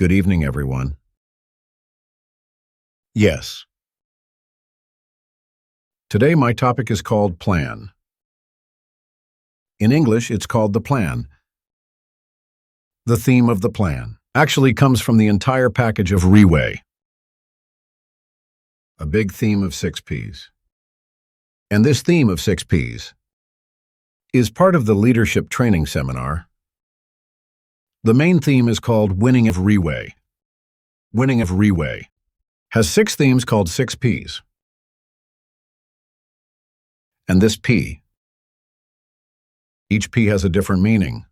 Good evening, everyone. Yes. Today my topic is called plan. In English, it's called the plan. The theme of the plan actually comes from the entire package of RiWay, a big theme of 6 Ps. And this theme of 6 Ps is part of the leadership training seminar. The main theme is called Winning of RiWay. Winning of RiWay has 6 themes called 6 Ps. And this P, each P has a different meaning.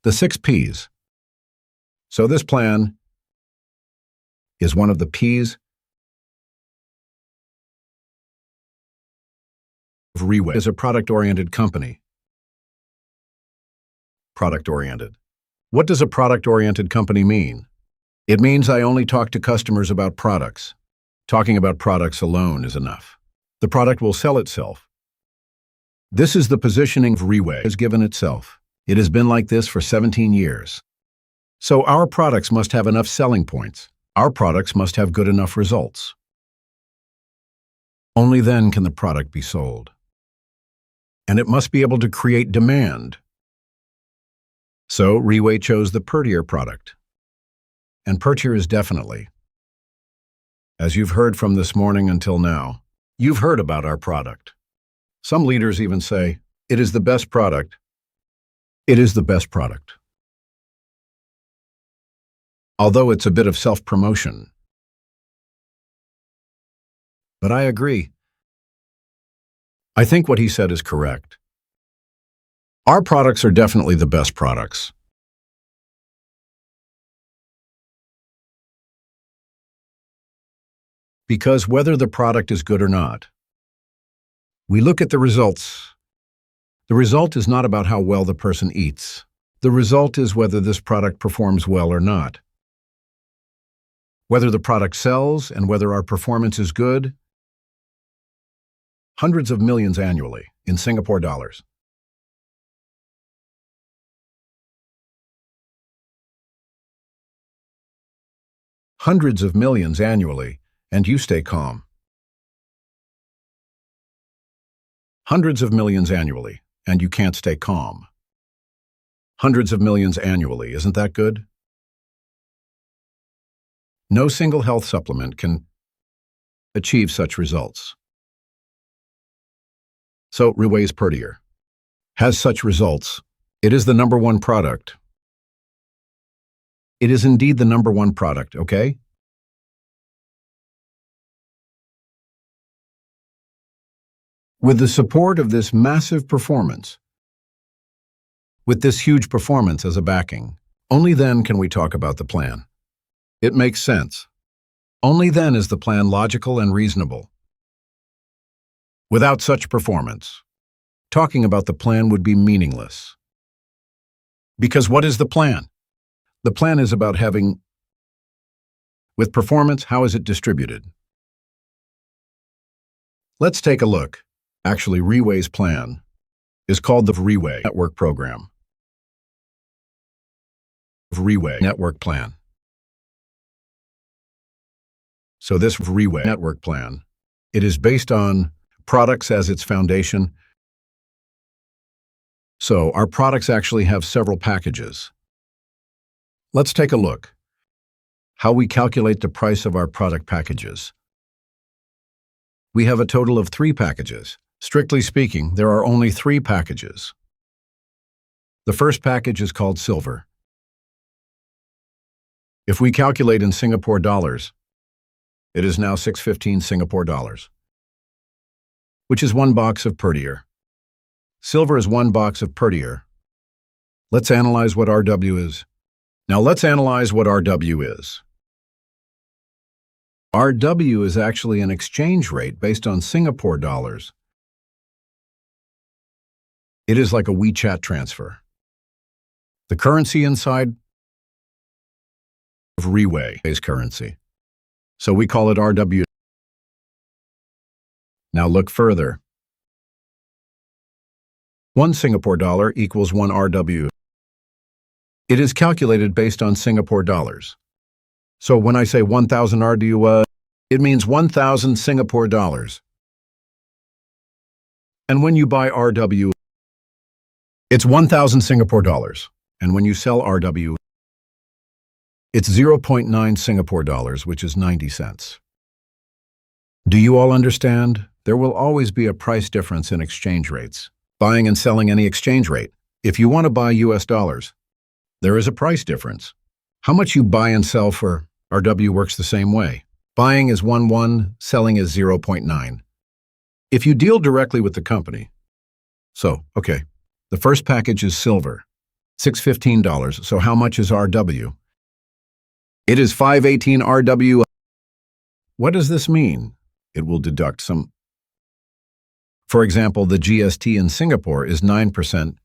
The 6 Ps. So this plan is one of the Ps of RiWay. Is a product-oriented company. Product-oriented. What does a product-oriented company mean? It means I only talk to customers about products. Talking about products alone is enough. The product will sell itself. This is the positioning RiWay has given itself. It has been like this for 17 years. So our products must have enough selling points. Our products must have good enough results. Only then can the product be sold. And it must be able to create demand. So RiWay chose the prettier product. And prettier is definitely. As you've heard from this morning until now, you've heard about our product. Some leaders even say, it is the best product. It is the best product. Although it's a bit of self-promotion. But I agree. I think what he said is correct. Our products are definitely the best products. Because whether the product is good or not, we look at the results. The result is not about how well the person eats. The result is whether this product performs well or not. Whether the product sells and whether our performance is good. Hundreds of millions annually in Singapore dollars. Hundreds of millions annually, and you stay calm. Hundreds of millions annually, and you can't stay calm. Hundreds of millions annually, isn't that good? No single health supplement can achieve such results. So RiWay's prettier. Has such results. It is the #1 product. It is indeed the #1 product, okay? With the support of this massive performance, with this huge performance as a backing, only then can we talk about the plan. It makes sense. Only then is the plan logical and reasonable. Without such performance, talking about the plan would be meaningless. Because what is the plan? The plan is about having, with performance, how is it distributed? Let's take a look. Actually, RiWay's plan is called the RiWay Network Program. RiWay Network Plan. So this RiWay Network Plan, it is based on products as its foundation. So our products actually have several packages. Let's take a look. How we calculate the price of our product packages. We have a total of 3 packages. Strictly speaking, there are only 3 packages. The first package is called Silver. If we calculate in Singapore dollars, it is now 615 Singapore dollars, which is 1 box of prettier. Silver is 1 box of prettier. Let's analyze what RW is. Now let's analyze what RW is. RW is actually an exchange rate based on Singapore dollars. It is like a WeChat transfer. The currency inside of RiWay is currency. So we call it RW. Now look further. 1 Singapore dollar equals 1 RW. It is calculated based on Singapore dollars. So when I say 1,000 RDU, it means 1,000 Singapore dollars. And when you buy RW, it's 1,000 Singapore dollars. And when you sell RW, it's 0.9 Singapore dollars, which is 90 cents. Do you all understand? There will always be a price difference in exchange rates. Buying and selling any exchange rate. If you want to buy US dollars, there is a price difference. How much you buy and sell for RW works the same way. Buying is 1.1, selling is 0.9. If you deal directly with the company, okay, the first package is silver, $615, so how much is RW? It is 518 RW. What does this mean? It will deduct some. For example, the GST in Singapore is 9%.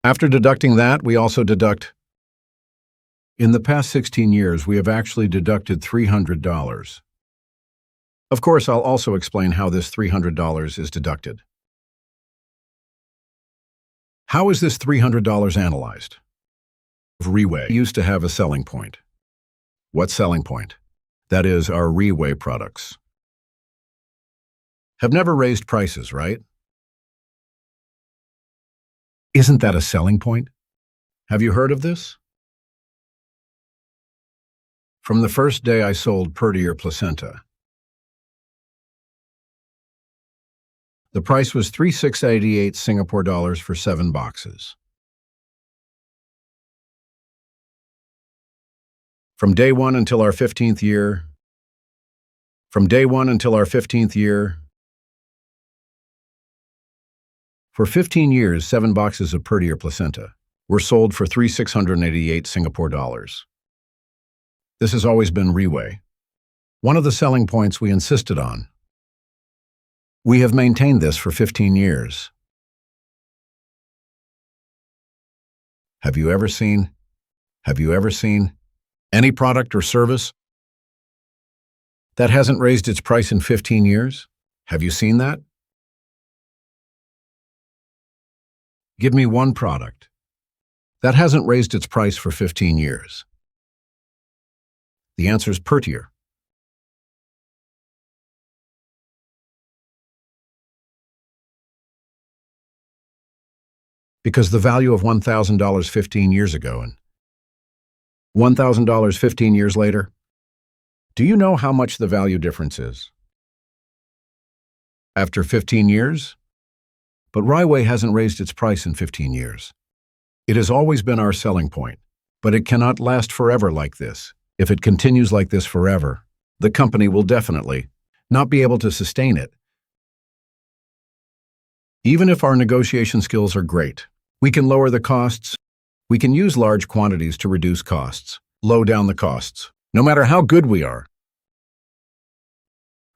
After deducting that, we also deduct. In the past 16 years, we have actually deducted $300. Of course, I'll also explain how this $300 is deducted. How is this $300 analyzed? RiWay used to have a selling point. What selling point? That is, our RiWay products have never raised prices, right? Isn't that a selling point? Have you heard of this? From the first day I sold Pertier placenta, the price was 3,688 Singapore dollars for 7 boxes. From day one until our 15th year, for 15 years, 7 boxes of Pertier placenta were sold for 3,688 Singapore dollars. This has always been RiWay. One of the selling points we insisted on. We have maintained this for 15 years. Have you ever seen any product or service that hasn't raised its price in 15 years? Have you seen that? Give me one product that hasn't raised its price for 15 years. The answer is Pertier. Because the value of $1,000 15 years ago and $1,000 15 years later, do you know how much the value difference is? After 15 years? But RiWay hasn't raised its price in 15 years. It has always been our selling point, but it cannot last forever like this. If it continues like this forever, the company will definitely not be able to sustain it. Even if our negotiation skills are great, we can lower the costs. We can use large quantities to reduce costs, low down the costs, no matter how good we are.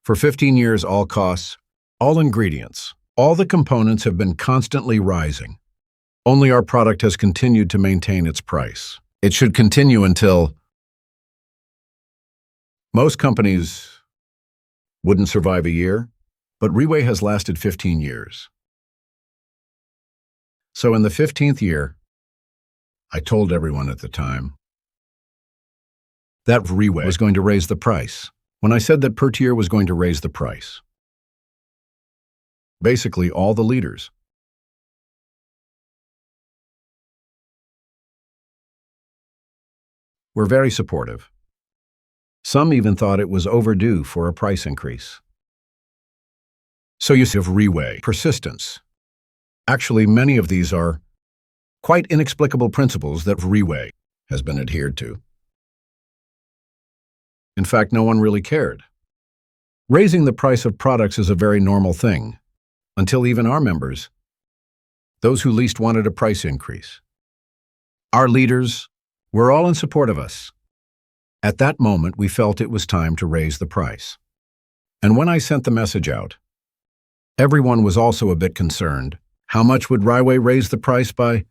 For 15 years, all costs, all ingredients, all the components have been constantly rising. Only our product has continued to maintain its price. It should continue until most companies wouldn't survive a year, but RiWay has lasted 15 years. So in the 15th year, I told everyone at the time that RiWay was going to raise the price. When I said that Pertier was going to raise the price, basically all the leaders were very supportive. Some even thought it was overdue for a price increase. So you see of RiWay persistence. Actually, many of these are quite inexplicable principles that RiWay has been adhered to. In fact, no one really cared. Raising the price of products is a very normal thing, until even our members, those who least wanted a price increase. Our leaders were all in support of us. At that moment, we felt it was time to raise the price. And when I sent the message out, everyone was also a bit concerned. How much would RiWay raise the price by?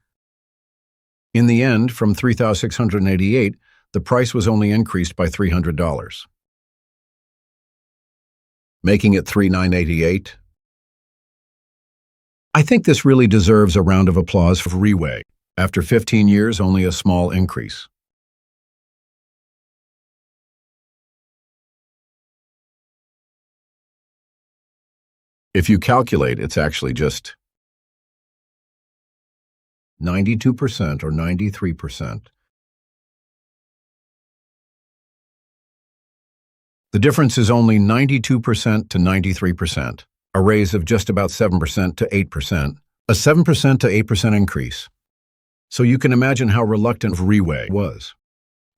In the end, from $3,688, the price was only increased by $300, making it $3,988. I think this really deserves a round of applause for RiWay. After 15 years, only a small increase. If you calculate, it's actually just 92% or 93%. The difference is only 92% to 93%, a raise of just about 7% to 8%, a 7% to 8% increase. So you can imagine how reluctant RiWay was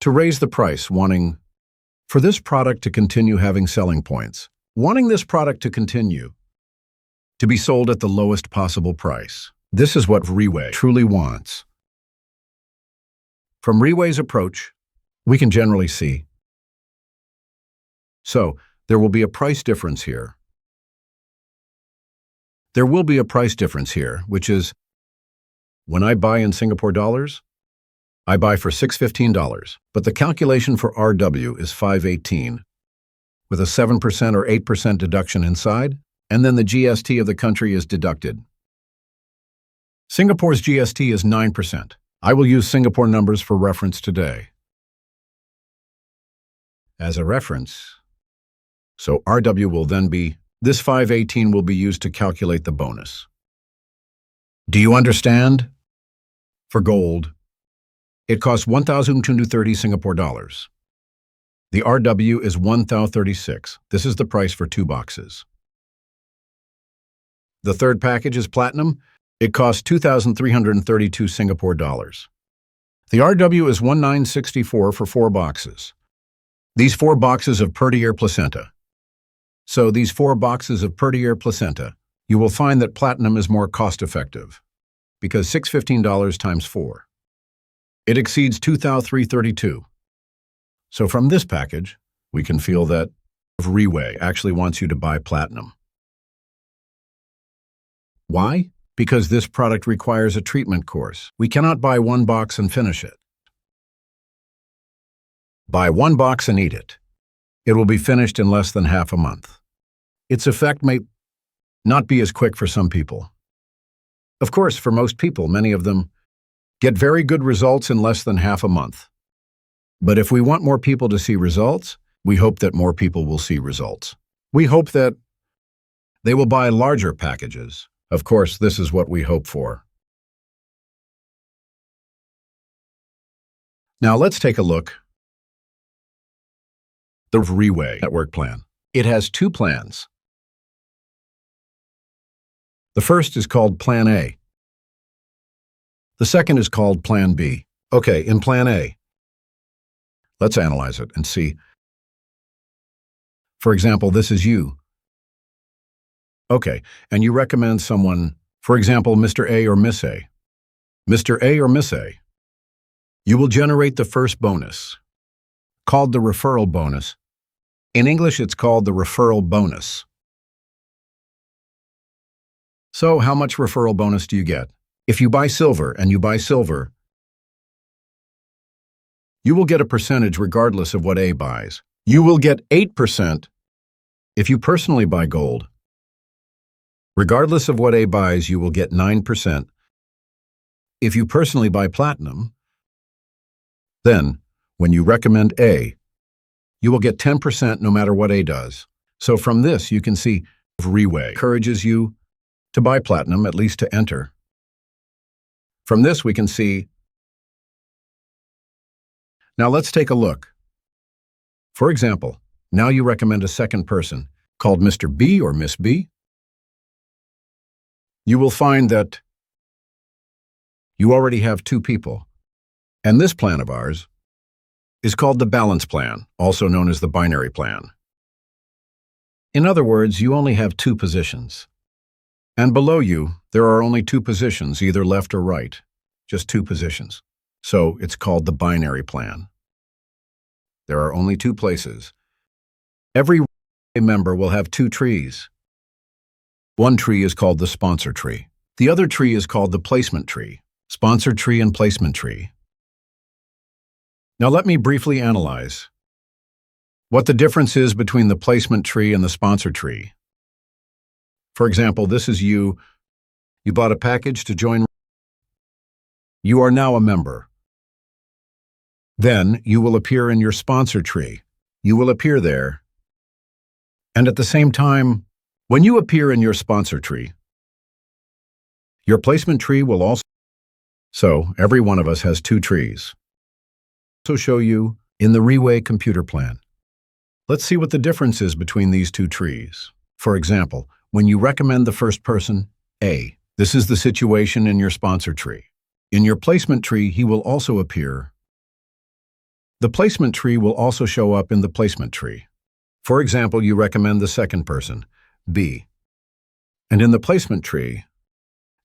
to raise the price, wanting for this product to continue having selling points, wanting this product to continue to be sold at the lowest possible price. This is what RiWay truly wants. From RiWay's approach, we can generally see. So, there will be a price difference here. There will be a price difference here, which is, when I buy in Singapore dollars, I buy for $615, but the calculation for RW is $518, with a 7% or 8% deduction inside, and then the GST of the country is deducted. Singapore's GST is 9%. I will use Singapore numbers for reference today. As a reference, so RW will then be, this 518 will be used to calculate the bonus. Do you understand? For gold, it costs 1,230 Singapore dollars. The RW is 1,036. This is the price for 2 boxes. The third package is platinum. It costs 2,332 Singapore dollars. The RW is 1,964 for 4 boxes. These 4 boxes of per-year placenta. So these 4 boxes of per-year placenta, you will find that platinum is more cost-effective, because $615 times 4. It exceeds 2,332. So from this package, we can feel that RiWay actually wants you to buy platinum. Why? Because this product requires a treatment course. We cannot buy 1 box and finish it. Buy 1 box and eat it. It will be finished in less than half a month. Its effect may not be as quick for some people. Of course, for most people, many of them get very good results in less than half a month. But if we want more people to see results, we hope that more people will see results. We hope that they will buy larger packages. Of course, this is what we hope for. Now let's take a look at the RiWay network plan. It has 2 plans. The first is called Plan A. The second is called Plan B. Okay, in Plan A, let's analyze it and see. For example, this is you. Okay, and you recommend someone, for example, Mr. A or Miss A. Mr. A or Miss A. You will generate the first bonus, called the referral bonus. In English, it's called the referral bonus. So, how much referral bonus do you get? If you buy silver and you buy silver, you will get a percentage regardless of what A buys. You will get 8% if you personally buy gold. Regardless of what A buys, you will get 9%. If you personally buy platinum, then, when you recommend A, you will get 10% no matter what A does. So from this, you can see RiWay encourages you to buy platinum, at least to enter. From this, we can see. Now let's take a look. For example, now you recommend a second person, called Mr. B or Miss B. You will find that you already have 2 people. And this plan of ours is called the balance plan, also known as the binary plan. In other words, you only have 2 positions. And below you, there are only 2 positions, either left or right, just 2 positions. So it's called the binary plan. There are only 2 places. Every member will have 2 trees. One tree is called the sponsor tree. The other tree is called the placement tree, sponsor tree and placement tree. Now let me briefly analyze what the difference is between the placement tree and the sponsor tree. For example, this is you. You bought a package to join. You are now a member. Then you will appear in your sponsor tree. You will appear there. And at the same time, when you appear in your sponsor tree, your placement tree will also. So every one of us has two trees. Also show you in the RiWay computer plan. Let's see what the difference is between these two trees. For example, when you recommend the first person, A, this is the situation in your sponsor tree. In your placement tree, he will also appear. The placement tree will also show up in the placement tree. For example, you recommend the second person, B. And in the placement tree,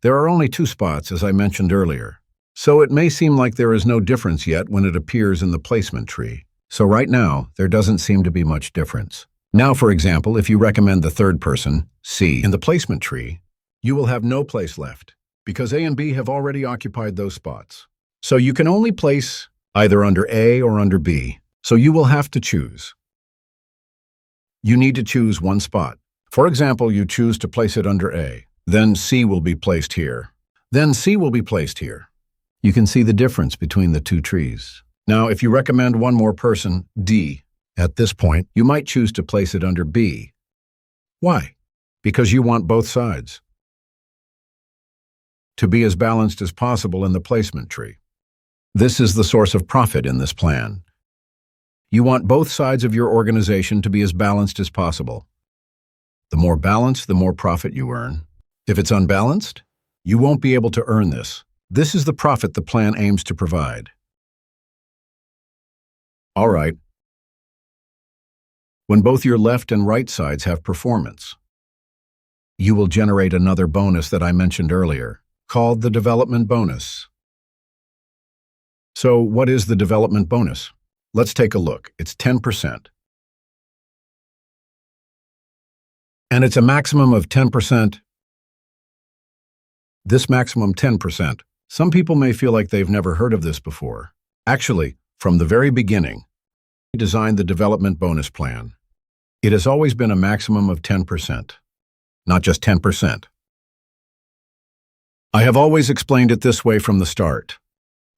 there are only two spots, as I mentioned earlier. So it may seem like there is no difference yet when it appears in the placement tree. So right now, there doesn't seem to be much difference. Now, for example, if you recommend the third person, C, in the placement tree, you will have no place left, because A and B have already occupied those spots. So you can only place either under A or under B, so you will have to choose. You need to choose one spot. For example, you choose to place it under A. Then C will be placed here. Then C will be placed here. You can see the difference between the two trees. Now, if you recommend one more person, D, at this point, you might choose to place it under B. Why? Because you want both sides to be as balanced as possible in the placement tree. This is the source of profit in this plan. You want both sides of your organization to be as balanced as possible. The more balanced, the more profit you earn. If it's unbalanced, you won't be able to earn this. This is the profit the plan aims to provide. All right. When both your left and right sides have performance, you will generate another bonus that I mentioned earlier, called the development bonus. So what is the development bonus? Let's take a look. It's 10%. And it's a maximum of 10%. This maximum 10%, some people may feel like they've never heard of this before. Actually, from the very beginning, we designed the development bonus plan. It has always been a maximum of 10%, not just 10%. I have always explained it this way from the start.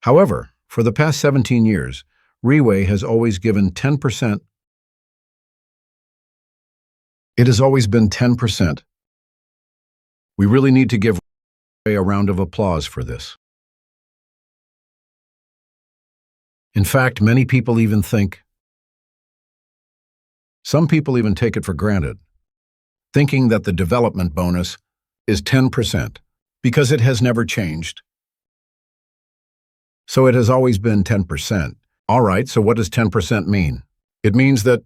However, for the past 17 years, RiWay has always given 10%. It has always been 10%. We really need to give RiWay a round of applause for this. In fact, many people even think, some people even take it for granted, thinking that the development bonus is 10% because it has never changed. So it has always been 10%. All right, so what does 10% mean? It means that,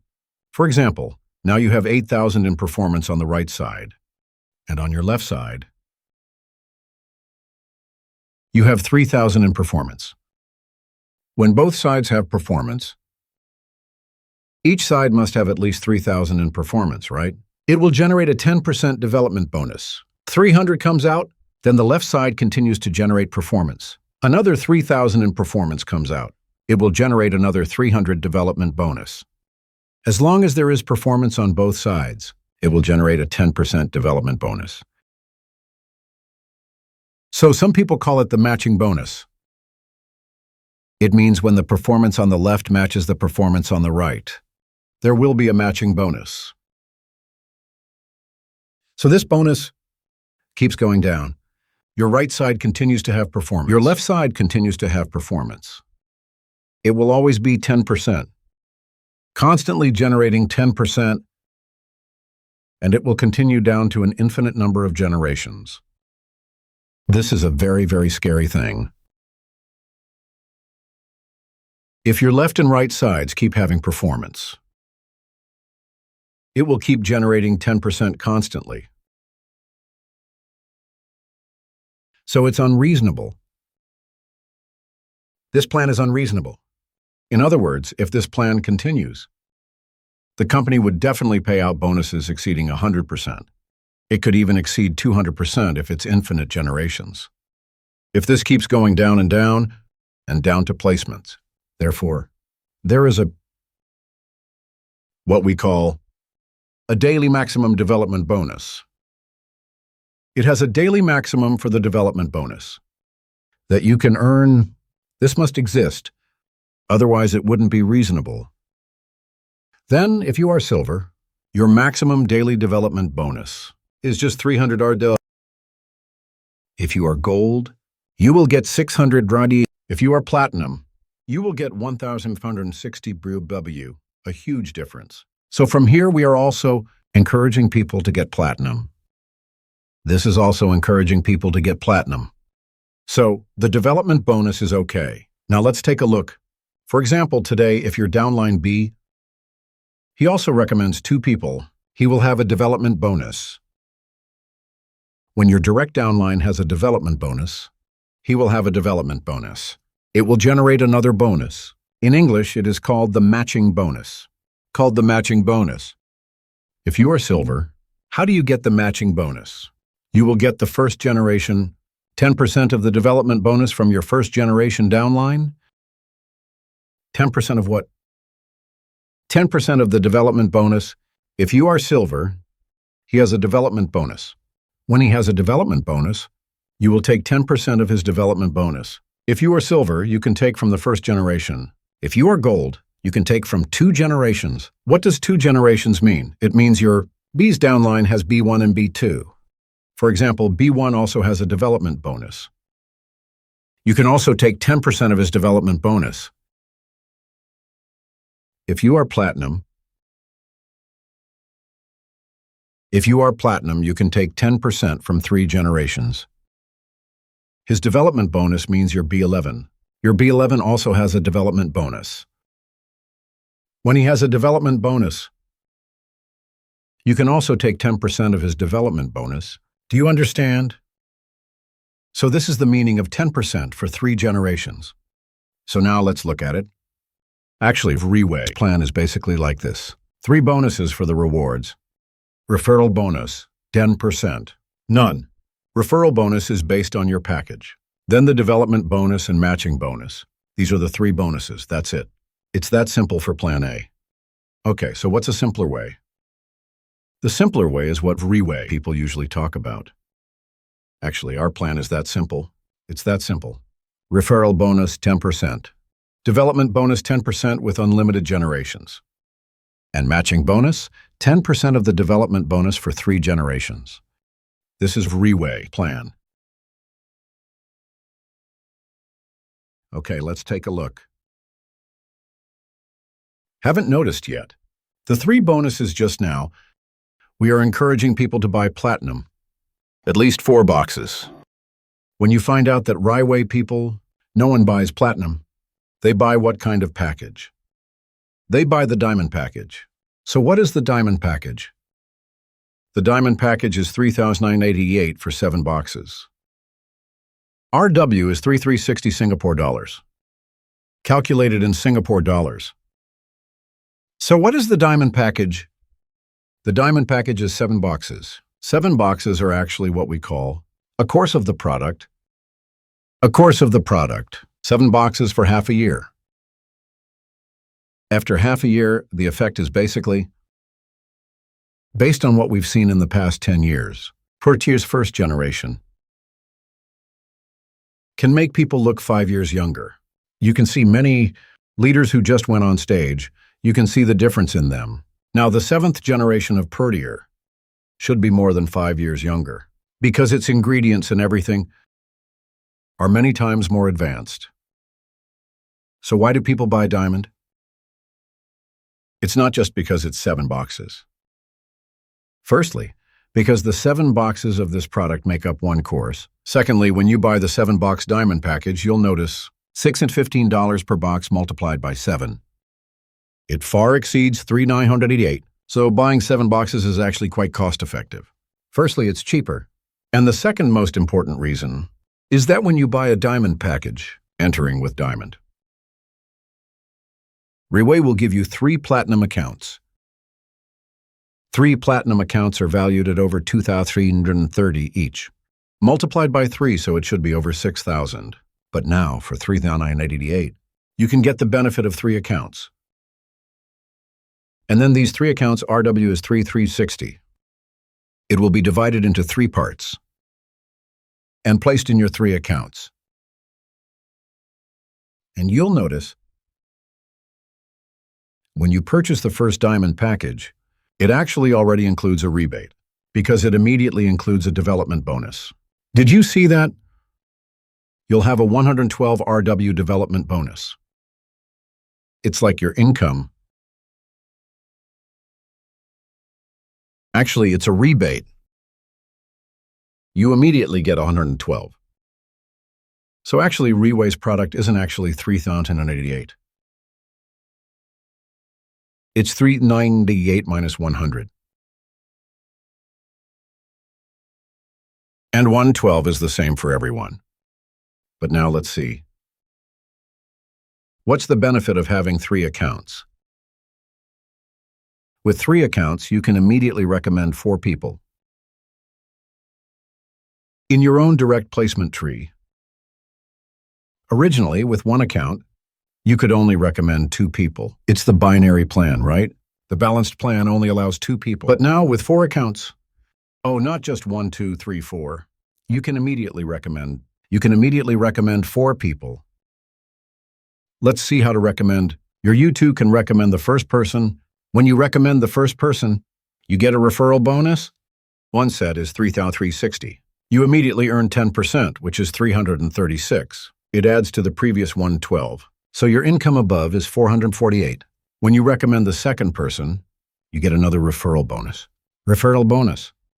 for example, now you have 8,000 in performance on the right side, and on your left side, you have 3,000 in performance. When both sides have performance, each side must have at least 3,000 in performance, right? It will generate a 10% development bonus. 300 comes out, then the left side continues to generate performance. Another 3,000 in performance comes out. It will generate another 300 development bonus. As long as there is performance on both sides, it will generate a 10% development bonus. So some people call it the matching bonus. It means when the performance on the left matches the performance on the right, there will be a matching bonus. So this bonus keeps going down. Your right side continues to have performance. Your left side continues to have performance. It will always be 10%, constantly generating 10%, and it will continue down to an infinite number of generations. This is a very, very scary thing. If your left and right sides keep having performance, it will keep generating 10% constantly. So it's unreasonable. This plan is unreasonable. In other words, if this plan continues, the company would definitely pay out bonuses exceeding 100%. It could even exceed 200% if it's infinite generations. If this keeps going down and down to placements, therefore, there is what we call a daily maximum development bonus. It has a daily maximum for the development bonus. that you can earn. This must exist, otherwise it wouldn't be reasonable. Then, if you are silver, your maximum daily development bonus is just 300 RD. If you are gold, you will get 600 RD. If you are platinum, you will get 1,560 BW, a huge difference. So from here, we are also encouraging people to get platinum. This is also encouraging people to get platinum. So the development bonus is okay. Now let's take a look. For example, today, if you're downline B, he also recommends 2 people. He will have a development bonus. When your direct downline has a development bonus, he will have a development bonus. It will generate another bonus. In English, it is called the matching bonus. If you are silver, how do you get the matching bonus? You will get the first generation, 10% of the development bonus from your first generation downline. 10% of what? 10% of the development bonus. If you are silver, he has a development bonus. When he has a development bonus, you will take 10% of his development bonus. If you are silver, you can take from the first generation. If you are gold, you can take from 2 generations. What does 2 generations mean? It means your B's downline has B1 and B2. For example, B1 also has a development bonus. You can also take 10% of his development bonus. If you are platinum, you can take 10% from 3 generations. His development bonus means your B11. Your B11 also has a development bonus. When he has a development bonus, you can also take 10% of his development bonus. Do you understand? So this is the meaning of 10% for 3 generations. So now let's look at it. Actually, RiWay plan is basically like this. 3 bonuses for the rewards. Referral bonus, 10%. None. Referral bonus is based on your package. Then the development bonus and matching bonus. These are the 3 bonuses, that's it. It's that simple for Plan A. Okay, so what's a simpler way? The simpler way is what RiWay people usually talk about. Actually, our plan is that simple. It's that simple. Referral bonus, 10%. Development bonus, 10% with unlimited generations. And matching bonus, 10% of the development bonus for 3 generations. This is RiWay plan. Okay, let's take a look. Haven't noticed yet. The 3 bonuses just now, we are encouraging people to buy platinum. At least 4 boxes. When you find out that RiWay people, no one buys platinum, they buy what kind of package? They buy the diamond package. So what is the diamond package? The diamond package is $3,988 for 7 boxes. RW is 3,360 Singapore dollars. Calculated in Singapore dollars. So what is the diamond package? The diamond package is 7 boxes. 7 boxes are actually what we call a course of the product. A course of the product. 7 boxes for half a year. After half a year, the effect is basically based on what we've seen in the past 10 years. Portier's first generation can make people look 5 years younger. You can see many leaders who just went on stage. You can see the difference in them. Now, the 7th generation of Portier should be more than 5 years younger because its ingredients and everything are many times more advanced. So why do people buy diamond? It's not just because it's 7 boxes. Firstly, because the 7 boxes of this product make up 1 course. Secondly, when you buy the 7-box diamond package, you'll notice $6 and $15 per box multiplied by 7. It far exceeds $3,988, so buying 7 boxes is actually quite cost-effective. Firstly, it's cheaper. And the second most important reason is that when you buy a diamond package, entering with diamond, RiWay will give you 3 platinum accounts. 3 platinum accounts are valued at over $2,330 each. Multiplied by 3, so it should be over $6,000. But now, for $3,988, you can get the benefit of 3 accounts. And then these 3 accounts, RW is 3,360. It will be divided into 3 parts and placed in your 3 accounts. And you'll notice, when you purchase the first diamond package, it actually already includes a rebate, because it immediately includes a development bonus. Did you see that? You'll have a 112 RW development bonus. It's like your income. Actually, it's a rebate. You immediately get 112. So actually, RiWay's product isn't actually 3,088. It's 398 minus 100. And 112 is the same for everyone. But now let's see. What's the benefit of having 3 accounts? With 3 accounts, you can immediately recommend 4 people. In your own direct placement tree, originally, with 1 account, you could only recommend 2 people. It's the binary plan, right? The balanced plan only allows 2 people. But now with 4 accounts, not just 1, 2, 3, 4, you can immediately recommend 4 people. Let's see how to recommend. You two can recommend the first person. When you recommend the first person, you get a referral bonus. One set is 3,360. You immediately earn 10%, which is 336. It adds to the previous 112. So your income above is 448. When you recommend the second person, you get another referral bonus.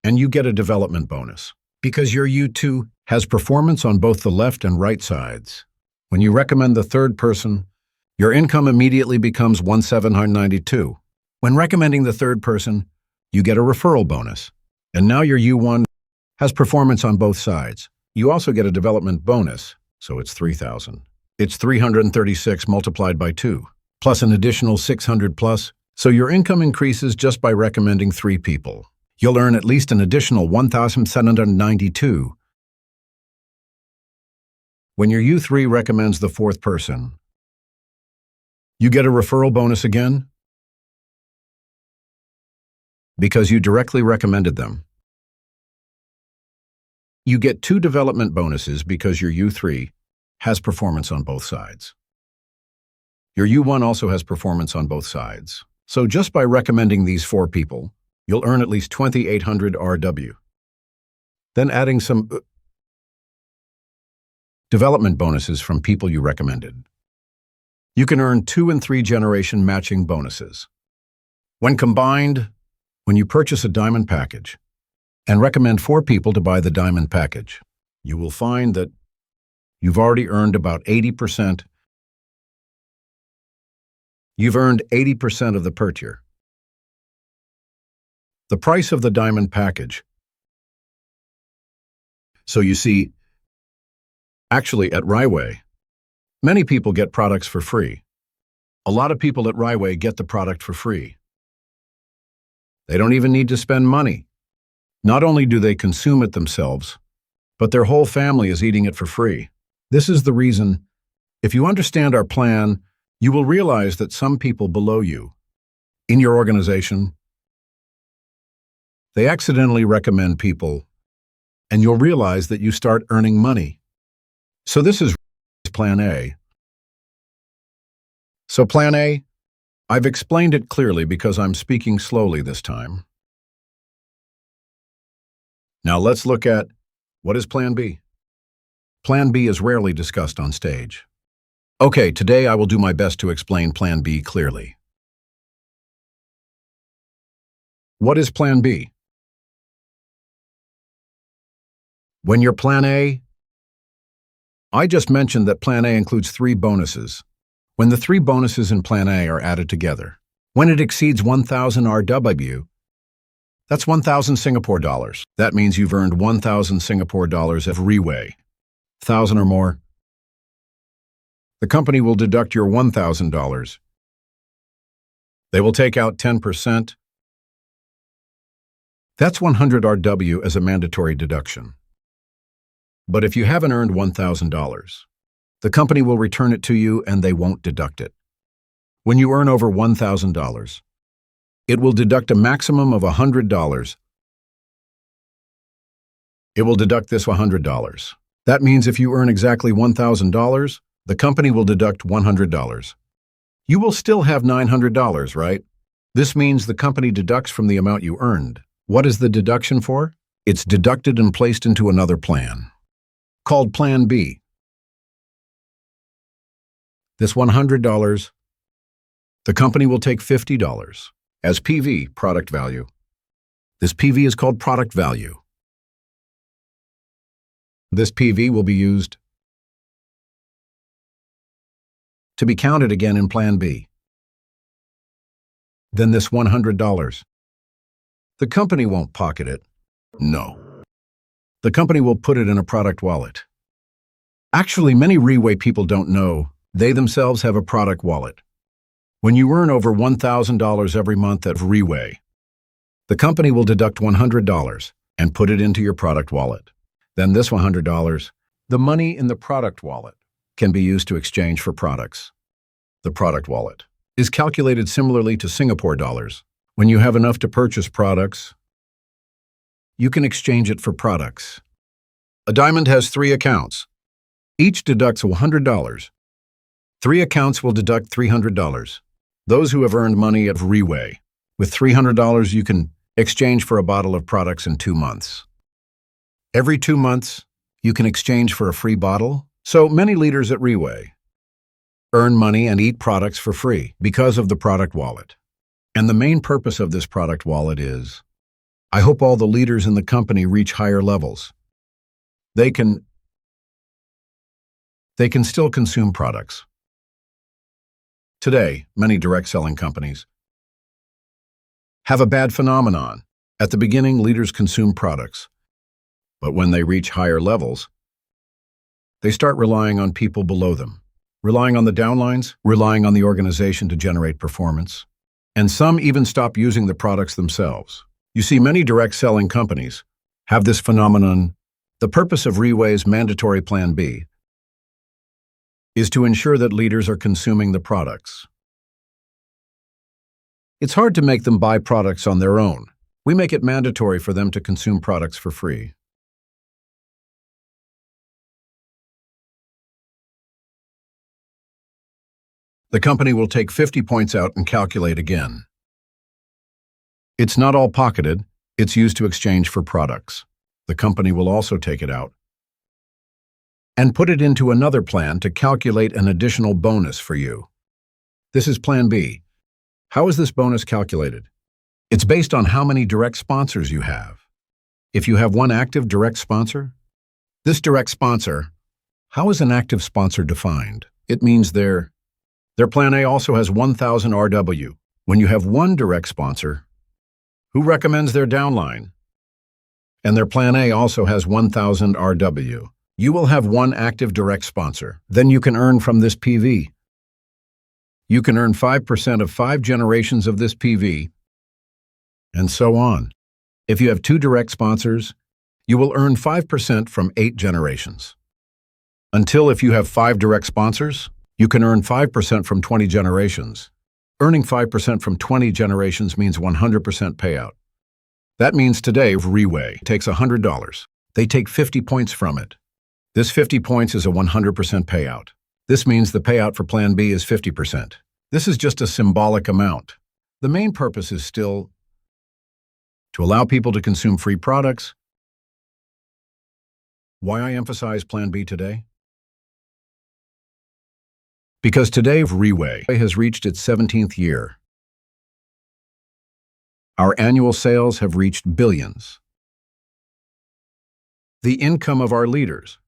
And you get a development bonus. Because your U2 has performance on both the left and right sides. When you recommend the third person, your income immediately becomes 1,792. When recommending the third person, you get a referral bonus. And now your U1 has performance on both sides. You also get a development bonus, so it's 3,000. It's 336 multiplied by 2, plus an additional 600 plus, so your income increases just by recommending 3 people. You'll earn at least an additional 1,792. When your U3 recommends the 4th person, you get a referral bonus again because you directly recommended them. You get 2 development bonuses because your U3 has performance on both sides. Your U1 also has performance on both sides. So just by recommending these 4 people, you'll earn at least 2,800 RW. Then adding some development bonuses from people you recommended. You can earn 2 and 3 generation matching bonuses. When combined, when you purchase a diamond package and recommend 4 people to buy the diamond package, you will find that you've already earned about 80%. You've earned 80% of the purchase. The price of the diamond package. So you see, actually at RiWay, many people get products for free. A lot of people at RiWay get the product for free. They don't even need to spend money. Not only do they consume it themselves, but their whole family is eating it for free. This is the reason, if you understand our plan, you will realize that some people below you, in your organization, they accidentally recommend people, and you'll realize that you start earning money. So this is Plan A. So Plan A, I've explained it clearly because I'm speaking slowly this time. Now let's look at, what is Plan B? Plan B is rarely discussed on stage. Okay, today I will do my best to explain Plan B clearly. What is Plan B? When your Plan A, I just mentioned that Plan A includes 3 bonuses. When the 3 bonuses in Plan A are added together, when it exceeds 1,000 RW, that's 1,000 Singapore dollars. That means you've earned 1,000 Singapore dollars of RiWay. 1,000 or more. The company will deduct your $1,000. They will take out 10%. That's 100 RW as a mandatory deduction. But if you haven't earned $1,000, the company will return it to you and they won't deduct it. When you earn over $1,000, it will deduct a maximum of $100. It will deduct this $100. That means if you earn exactly $1,000, The company will deduct $100. You will still have $900, right? This means the company deducts from the amount you earned. What is the deduction for? It's deducted and placed into another plan, called Plan B. This $100, the company will take $50 as PV, product value. This PV is called product value. This PV will be used to be counted again in Plan B. Then this $100, the company won't pocket it. No. The company will put it in a product wallet. Actually, many RiWay people don't know they themselves have a product wallet. When you earn over $1,000 every month at RiWay, the company will deduct $100 and put it into your product wallet. Then this $100, the money in the product wallet, can be used to exchange for products. The product wallet is calculated similarly to Singapore dollars. When you have enough to purchase products, you can exchange it for products. A diamond has 3 accounts. Each deducts $100. 3 accounts will deduct $300. Those who have earned money at RiWay, with $300 you can exchange for a bottle of products in 2 months. Every 2 months, you can exchange for a free bottle. So many leaders at RiWay earn money and eat products for free because of the product wallet. And the main purpose of this product wallet is, I hope all the leaders in the company reach higher levels. They can still consume products. Today, many direct selling companies have a bad phenomenon. At the beginning, leaders consume products. But when they reach higher levels, they start relying on people below them, relying on the downlines, relying on the organization to generate performance. And some even stop using the products themselves. You see, many direct selling companies have this phenomenon. The purpose of RiWay's mandatory Plan B is to ensure that leaders are consuming the products. It's hard to make them buy products on their own. We make it mandatory for them to consume products for free. The company will take 50 points out and calculate again. It's not all pocketed, it's used to exchange for products. The company will also take it out and put it into another plan to calculate an additional bonus for you. This is Plan B. How is this bonus calculated? It's based on how many direct sponsors you have. If you have one active direct sponsor, this direct sponsor, how is an active sponsor defined? It means their Plan A also has 1,000 RW. When you have one direct sponsor who recommends their downline, and their Plan A also has 1,000 RW, you will have one active direct sponsor. Then you can earn from this PV. You can earn 5% of 5 generations of this PV, and so on. If you have 2 direct sponsors, you will earn 5% from 8 generations. Until if you have 5 direct sponsors, you can earn 5% from 20 generations. Earning 5% from 20 generations means 100% payout. That means today RiWay takes $100. They take 50 points from it. This 50 points is a 100% payout. This means the payout for Plan B is 50%. This is just a symbolic amount. The main purpose is still to allow people to consume free products. Why I emphasize Plan B today? Because today RiWay has reached its 17th year. Our annual sales have reached billions. The income of our leaders,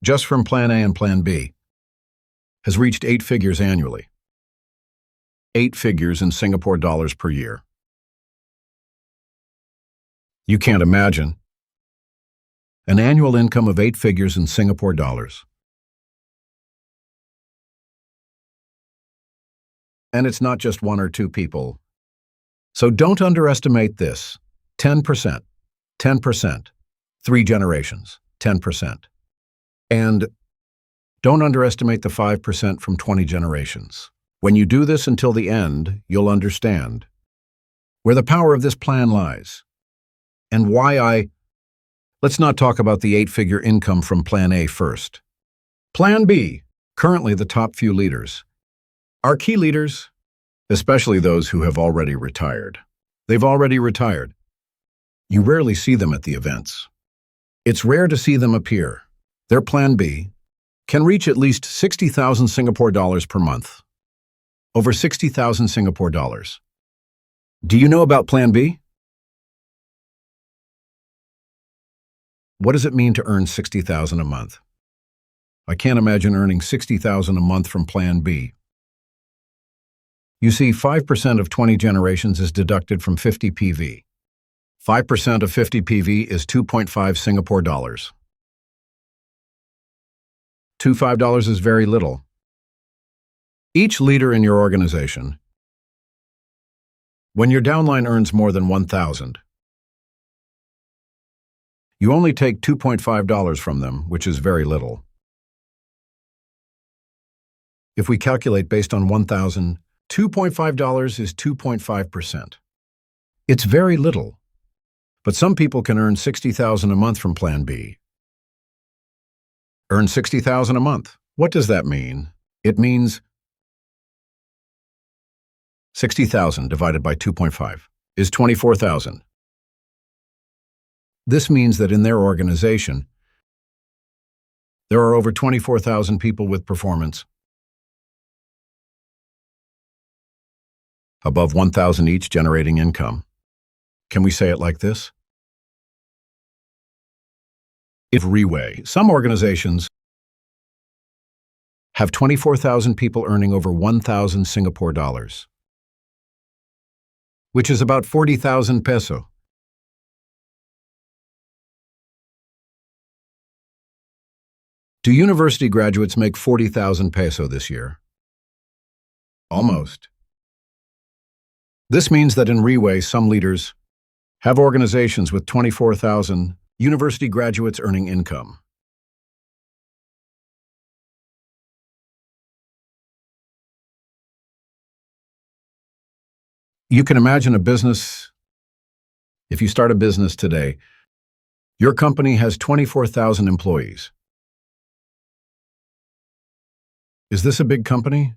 just from Plan A and Plan B, has reached 8 figures annually. 8 figures in Singapore dollars per year. You can't imagine an annual income of 8 figures in Singapore dollars. And it's not just 1 or 2 people. So don't underestimate this. 10%, 10%, 3 generations, 10%. And don't underestimate the 5% from 20 generations. When you do this until the end, you'll understand where the power of this plan lies and why Let's not talk about the 8-figure income from Plan A first. Plan B, currently the top few leaders. Our key leaders, especially those who have already retired. They've already retired. You rarely see them at the events. It's rare to see them appear. Their Plan B can reach at least 60,000 Singapore dollars per month. Over 60,000 Singapore dollars. Do you know about Plan B? What does it mean to earn 60,000 a month? I can't imagine earning 60,000 a month from Plan B. You see, 5% of 20 generations is deducted from 50 PV. 5% of 50 PV is 2.5 Singapore dollars. $5 is very little. Each leader in your organization, when your downline earns more than 1,000, you only take $2.5 from them, which is very little. If we calculate based on 1,000, $2.5 is 2.5%. It's very little, but some people can earn 60,000 a month from Plan B. Earn 60,000 a month. What does that mean? It means 60,000 divided by 2.5 is 24,000. This means that in their organization, there are over 24,000 people with performance above 1,000 each generating income. Can we say it like this? If RiWay, some organizations have 24,000 people earning over 1,000 Singapore dollars, which is about 40,000 peso. Do university graduates make 40,000 peso this year? Almost. This means that in RiWay, some leaders have organizations with 24,000 university graduates earning income. You can imagine a business. If you start a business today, your company has 24,000 employees. Is this a big company?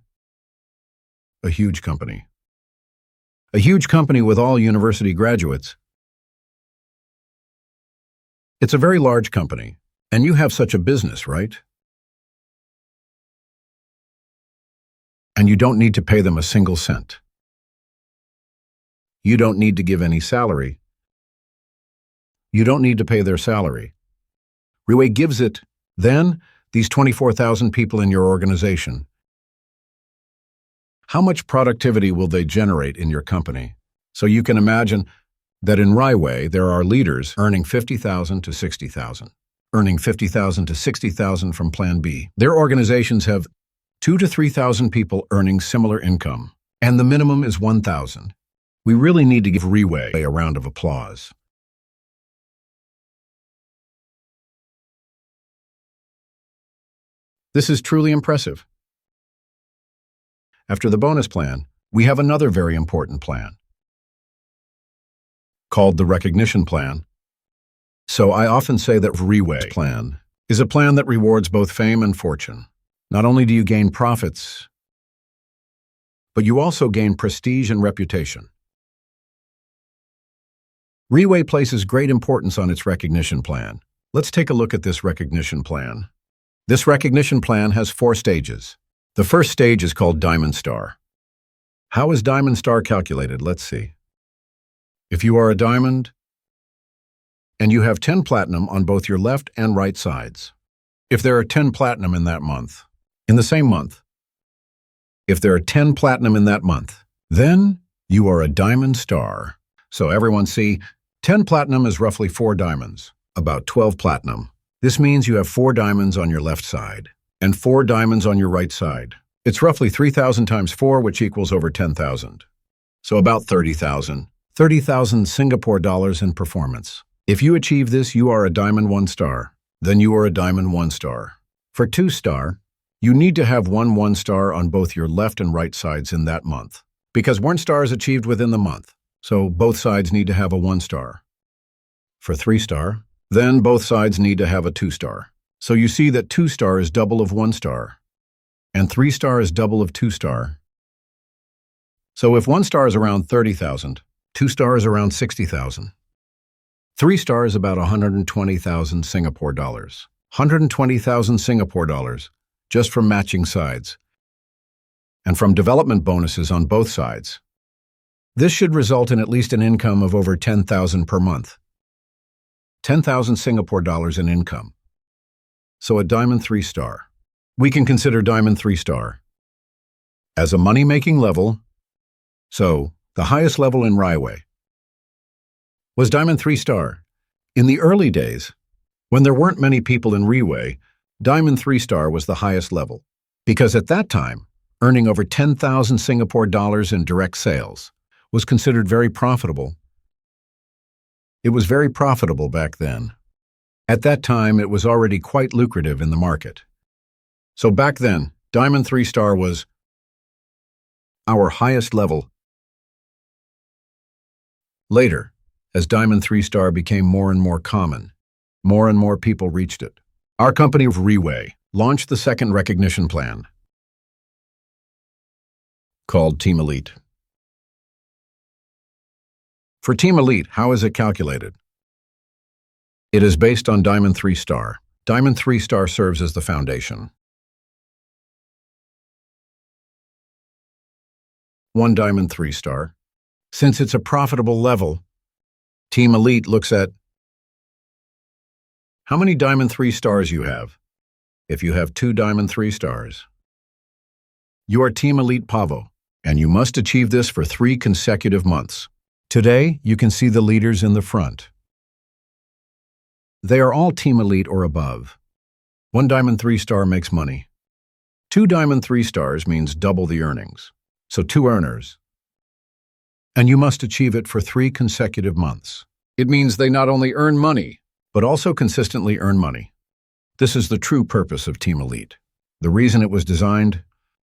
A huge company. A huge company with all university graduates. It's a very large company, and you have such a business, right? And you don't need to pay them a single cent. You don't need to give any salary. You don't need to pay their salary. RiWay gives it. Then, these 24,000 people in your organization, how much productivity will they generate in your company? So you can imagine that in RiWay, there are leaders earning 50,000 to 60,000, earning 50,000 to 60,000 from Plan B. Their organizations have 2,000 to 3,000 people earning similar income, and the minimum is 1,000. We really need to give RiWay a round of applause. This is truly impressive. After the bonus plan, we have another very important plan, called the recognition plan. So I often say that RiWay plan is a plan that rewards both fame and fortune. Not only do you gain profits, but you also gain prestige and reputation. RiWay places great importance on its recognition plan. Let's take a look at this recognition plan. This recognition plan has 4 stages. The first stage is called Diamond Star. How is Diamond Star calculated? Let's see. If you are a diamond and you have 10 platinum on both your left and right sides, if there are 10 platinum in that month, in the same month, if there are 10 platinum in that month, then you are a Diamond Star. So everyone see, 10 platinum is roughly 4 diamonds, about 12 platinum. This means you have 4 diamonds on your left side and 4 diamonds on your right side. It's roughly 3,000 times 4, which equals over 10,000. So about 30,000. 30,000 Singapore dollars in performance. If you achieve this, you are a Diamond 1 star. Then you are a Diamond 1 star. For 2 star, you need to have 1 star on both your left and right sides in that month, because 1 star is achieved within the month. So both sides need to have a 1 star. For 3 star, then both sides need to have a 2 star. So you see that 2-star is double of 1-star, and 3-star is double of 2-star. So if 1-star is around 30,000, 2-star is around 60,000. 3-star is about 120,000 Singapore dollars. 120,000 Singapore dollars, just from matching sides, and from development bonuses on both sides. This should result in at least an income of over 10,000 per month. 10,000 Singapore dollars in income. So a Diamond 3-star. We can consider Diamond 3-star as a money-making level. So, the highest level in RiWay was Diamond 3-star. In the early days, when there weren't many people in RiWay, Diamond 3-star was the highest level, because at that time, earning over 10,000 Singapore dollars in direct sales was considered very profitable. It was very profitable back then. At that time, it was already quite lucrative in the market. So back then, Diamond 3-star was our highest level. Later, as Diamond 3-star became more and more common, more and more people reached it. Our company of RiWay launched the second recognition plan, called Team Elite. For Team Elite, how is it calculated? It is based on Diamond 3-star. Diamond 3-star serves as the foundation. 1 Diamond 3-star. Since it's a profitable level, Team Elite looks at how many Diamond 3-stars you have. If you have 2 Diamond 3-stars, you are Team Elite Pavo, and you must achieve this for 3 consecutive months. Today, you can see the leaders in the front. They are all Team Elite or above. 1 Diamond 3-star makes money. 2 Diamond 3-stars means double the earnings, so 2 earners. And you must achieve it for 3 consecutive months. It means they not only earn money, but also consistently earn money. This is the true purpose of Team Elite. The reason it was designed,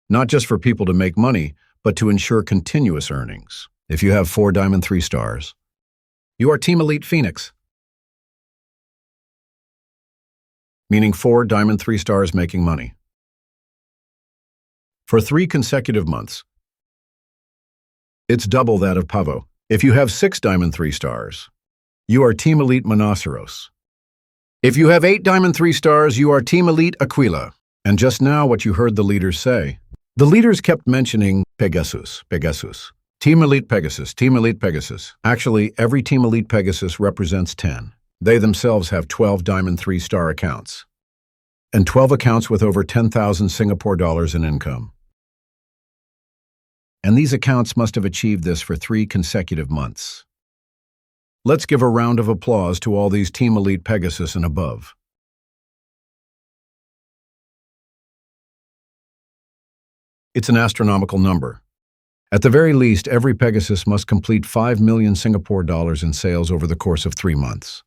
not just for people to make money, but to ensure continuous earnings. If you have 4 Diamond 3-stars, you are Team Elite Phoenix, meaning 4 Diamond 3-stars making money. For 3 consecutive months, it's double that of Pavo. If you have 6 Diamond 3-stars, you are Team Elite Monoceros. If you have 8 Diamond 3-stars, you are Team Elite Aquila. And just now what you heard the leaders say. The leaders kept mentioning Pegasus, Pegasus. Team Elite Pegasus, Team Elite Pegasus. Actually, every Team Elite Pegasus represents 10. They themselves have 12 Diamond 3-star accounts, and 12 accounts with over 10,000 Singapore dollars in income. And these accounts must have achieved this for 3 consecutive months. Let's give a round of applause to all these Team Elite Pegasus and above. It's an astronomical number. At the very least, every Pegasus must complete 5 million Singapore dollars in sales over the course of 3 months.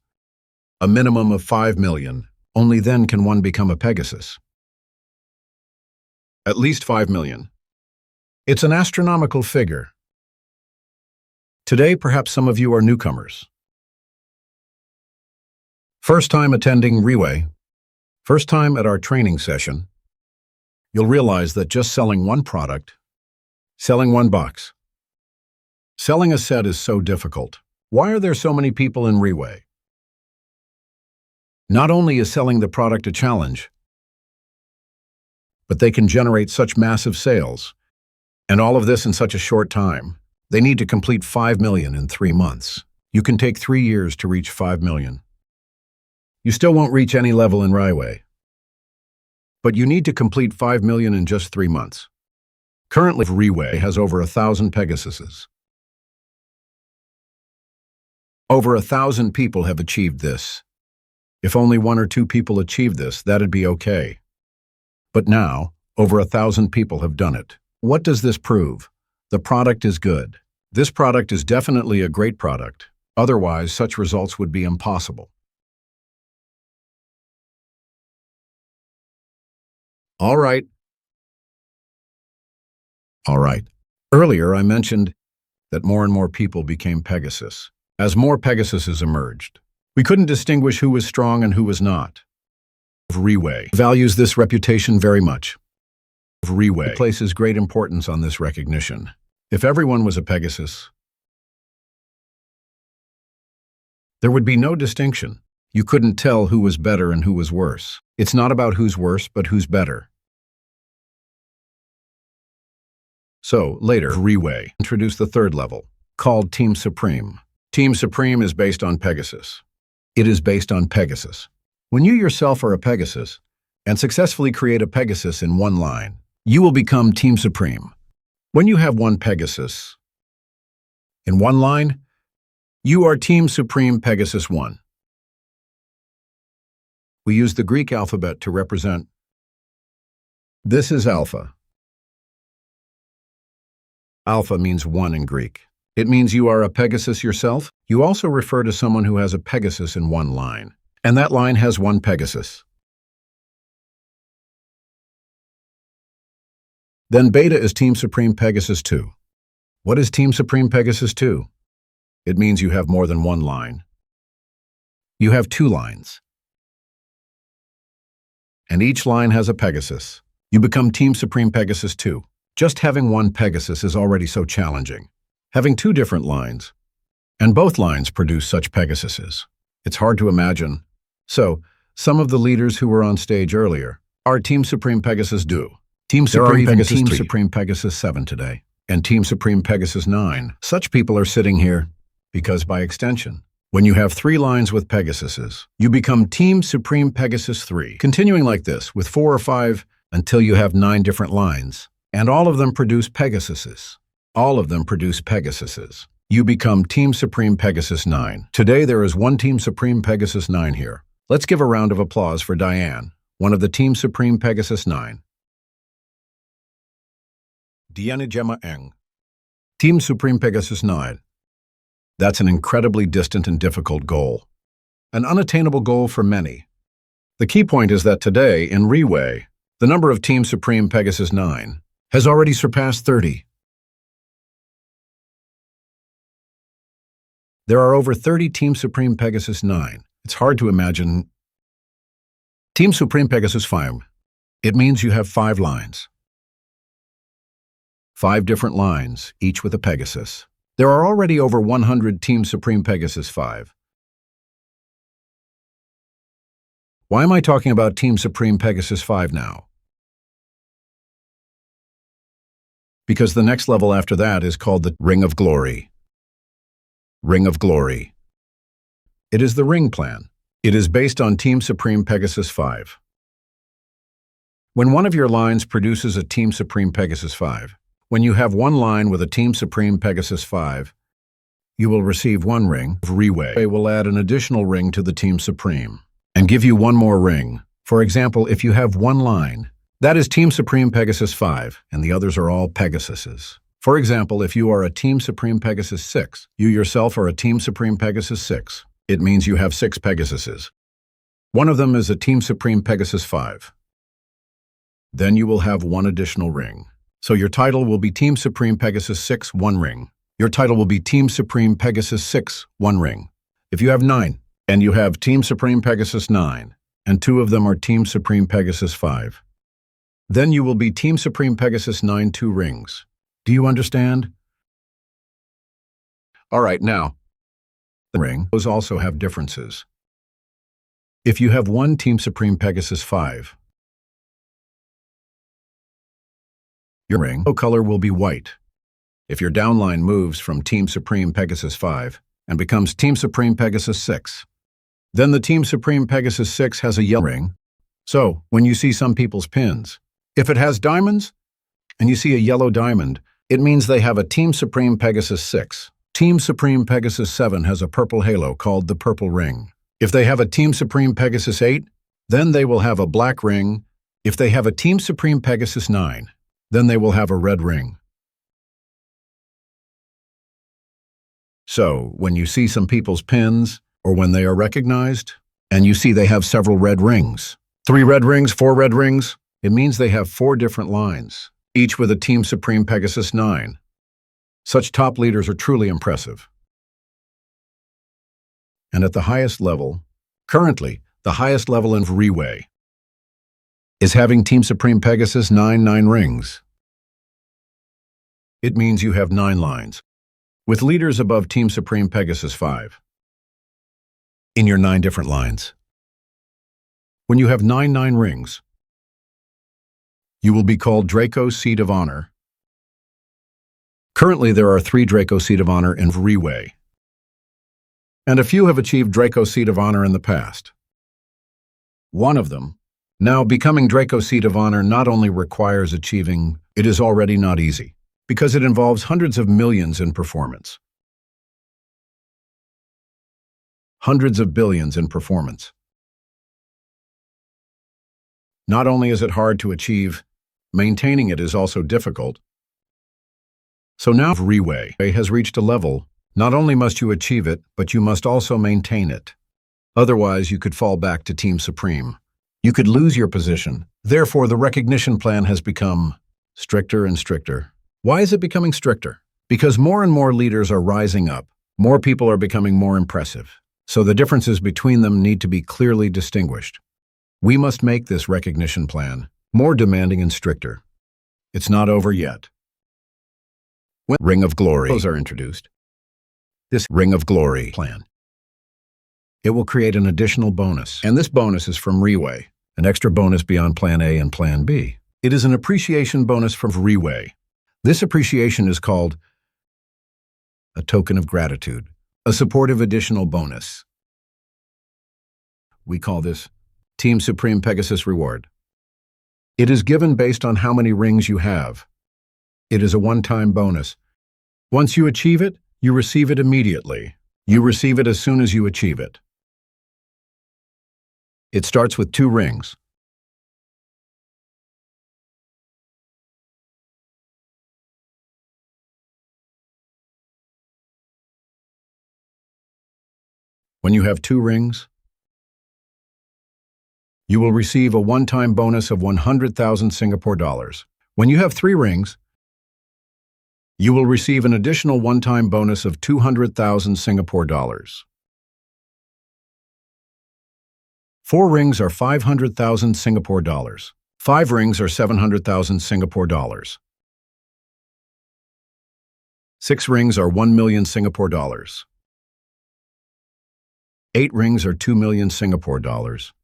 A minimum of 5 million. Only then can one become a Pegasus. At least 5 million. It's an astronomical figure. Today, perhaps some of you are newcomers. First time attending RiWay, first time at our training session, you'll realize that just selling one product, selling one box, selling a set is so difficult. Why are there so many people in RiWay? Not only is selling the product a challenge, but they can generate such massive sales, and all of this in such a short time. They need to complete 5 million in 3 months. You can take 3 years to reach 5 million. You still won't reach any level in RiWay, but you need to complete 5 million in just 3 months. Currently, RiWay has over 1,000 Pegasuses. Over 1,000 people have achieved this. If only 1 or 2 people achieved this, that'd be okay. But now, over 1,000 people have done it. What does this prove? The product is good. This product is definitely a great product. Otherwise, such results would be impossible. All right. Earlier, I mentioned that more and more people became Pegasus. As more Pegasuses emerged, we couldn't distinguish who was strong and who was not. RiWay values this reputation very much. RiWay places great importance on this recognition. If everyone was a Pegasus, there would be no distinction. You couldn't tell who was better and who was worse. It's not about who's worse, but who's better. So, later, RiWay introduced the third level, called Team Supreme. Team Supreme is based on Pegasus. It is based on Pegasus. When you yourself are a Pegasus and successfully create a Pegasus in one line, you will become Team Supreme. When you have one Pegasus in one line, you are Team Supreme Pegasus 1. We use the Greek alphabet to represent. This is Alpha. Alpha means one in Greek. It means you are a Pegasus yourself. You also refer to someone who has a Pegasus in one line, and that line has one Pegasus. Then Beta is Team Supreme Pegasus 2. What is Team Supreme Pegasus 2? It means you have more than one line. You have two lines. And each line has a Pegasus. You become Team Supreme Pegasus 2. Just having one Pegasus is already so challenging. Having two different lines, and both lines produce such Pegasuses. It's hard to imagine. So, some of the leaders who were on stage earlier are Team Supreme Pegasus 2. Team Supreme Pegasus 3. Team Supreme Pegasus 7 today, and Team Supreme Pegasus 9. Such people are sitting here because, by extension, when you have three lines with Pegasuses, you become Team Supreme Pegasus 3. Continuing like this with 4 or 5 until you have 9 different lines, and all of them produce Pegasuses. All of them produce Pegasuses. You become Team Supreme Pegasus 9. Today there is one Team Supreme Pegasus 9 here. Let's give a round of applause for Diane, one of the Team Supreme Pegasus 9. Diane Gemma Eng. Team Supreme Pegasus 9. That's an incredibly distant and difficult goal. An unattainable goal for many. The key point is that today, in RiWay, the number of Team Supreme Pegasus 9 has already surpassed 30. There are over 30 Team Supreme Pegasus 9. It's hard to imagine. Team Supreme Pegasus 5. It means you have 5 lines. 5 different lines, each with a Pegasus. There are already over 100 Team Supreme Pegasus 5. Why am I talking about Team Supreme Pegasus 5 now? Because the next level after that is called the Ring of Glory. Ring of Glory. It is the Ring Plan. It is based on Team Supreme Pegasus 5. When one of your lines produces a Team Supreme Pegasus 5, when you have one line with a Team Supreme Pegasus 5, you will receive one ring. RiWay will add an additional ring to the Team Supreme and give you one more ring. For example, if you have one line, that is Team Supreme Pegasus 5, and the others are all Pegasuses. For example, if you are a Team Supreme Pegasus 6, you yourself are a Team Supreme Pegasus 6. It means you have 6 Pegasuses. One of them is a Team Supreme Pegasus 5. Then you will have one additional ring. So your title will be Team Supreme Pegasus 6, 1 ring. Your title will be Team Supreme Pegasus 6, 1 ring. If you have 9, and you have Team Supreme Pegasus 9, and 2 of them are Team Supreme Pegasus 5, then you will be Team Supreme Pegasus 9, 2 rings. Do you understand? All right, now, the rings also have differences. If you have one Team Supreme Pegasus 5, your ring color will be white. If your downline moves from Team Supreme Pegasus 5 and becomes Team Supreme Pegasus 6, then the Team Supreme Pegasus 6 has a yellow ring. So, when you see some people's pins, if it has diamonds, and you see a yellow diamond, it means they have a Team Supreme Pegasus 6. Team Supreme Pegasus 7 has a purple halo called the purple ring. If they have a Team Supreme Pegasus 8, then they will have a black ring. If they have a Team Supreme Pegasus 9, then they will have a red ring. So, when you see some people's pins, or when they are recognized, and you see they have several red rings, 3 red rings, 4 red rings, it means they have 4 different lines, each with a Team Supreme Pegasus 9. Such top leaders are truly impressive. And at the highest level, currently, the highest level in RiWay, Is having Team Supreme Pegasus 9 rings? It means you have 9 lines, with leaders above Team Supreme Pegasus 5, in your 9 different lines. When you have 9 rings, you will be called Draco Seat of Honor. Currently, there are 3 Draco Seat of Honor in RiWay, and a few have achieved Draco Seat of Honor in the past. One of them, now becoming Draco Seat of Honor, not only requires achieving, it is already not easy, because it involves hundreds of millions in performance. Hundreds of billions in performance. Not only is it hard to achieve, maintaining it is also difficult. So now RiWay has reached a level, not only must you achieve it, but you must also maintain it. Otherwise, you could fall back to Team Supreme. You could lose your position. Therefore, the recognition plan has become stricter and stricter. Why is it becoming stricter? Because more and more leaders are rising up. More people are becoming more impressive. So the differences between them need to be clearly distinguished. We must make this recognition plan more demanding and stricter. It's not over yet. When Ring of Glory are introduced, this Ring of Glory plan, it will create an additional bonus. And this bonus is from RiWay, an extra bonus beyond Plan A and Plan B. It is an appreciation bonus from RiWay. This appreciation is called a token of gratitude, a supportive additional bonus. We call this Team Supreme Pegasus Reward. It is given based on how many rings you have. It is a one-time bonus. Once you achieve it, you receive it immediately. You receive it as soon as you achieve it. It starts with 2 rings. When you have 2 rings, you will receive a one-time bonus of 100,000 Singapore dollars. When you have 3 rings, you will receive an additional one-time bonus of 200,000 Singapore dollars. 4 rings are 500,000 Singapore dollars. 5 rings are 700,000 Singapore dollars. 6 rings are 1 million Singapore dollars. 8 rings are 2 million Singapore dollars.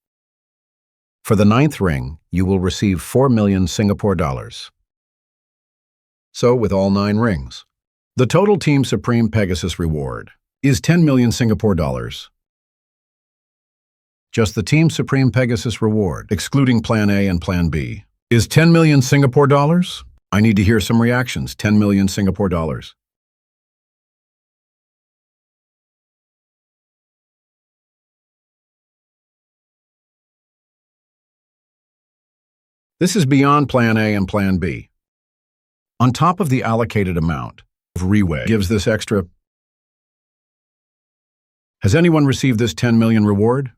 For the 9th ring, you will receive 4 million Singapore dollars. So, with all 9 rings, the total Team Supreme Pegasus reward is 10 million Singapore dollars. Just the Team Supreme Pegasus reward, excluding Plan A and Plan B, is 10 million Singapore dollars? I need to hear some reactions. 10 million Singapore dollars. This is beyond Plan A and Plan B. On top of the allocated amount, RiWay gives this extra. Has anyone received this 10 million reward?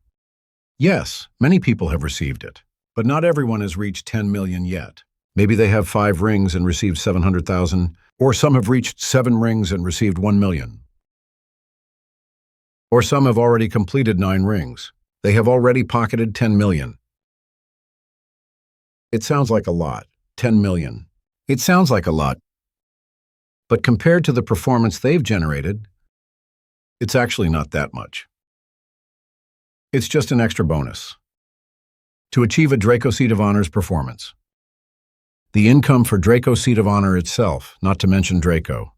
Yes, many people have received it, but not everyone has reached 10 million yet. Maybe they have 5 rings and received 700,000, or some have reached 7 rings and received 1 million. Or some have already completed 9 rings. They have already pocketed 10 million. It sounds like a lot, 10 million. It sounds like a lot. But compared to the performance they've generated, it's actually not that much. It's just an extra bonus to achieve a Draco Seat of Honor's performance. The income for Draco Seat of Honor itself, not to mention Draco.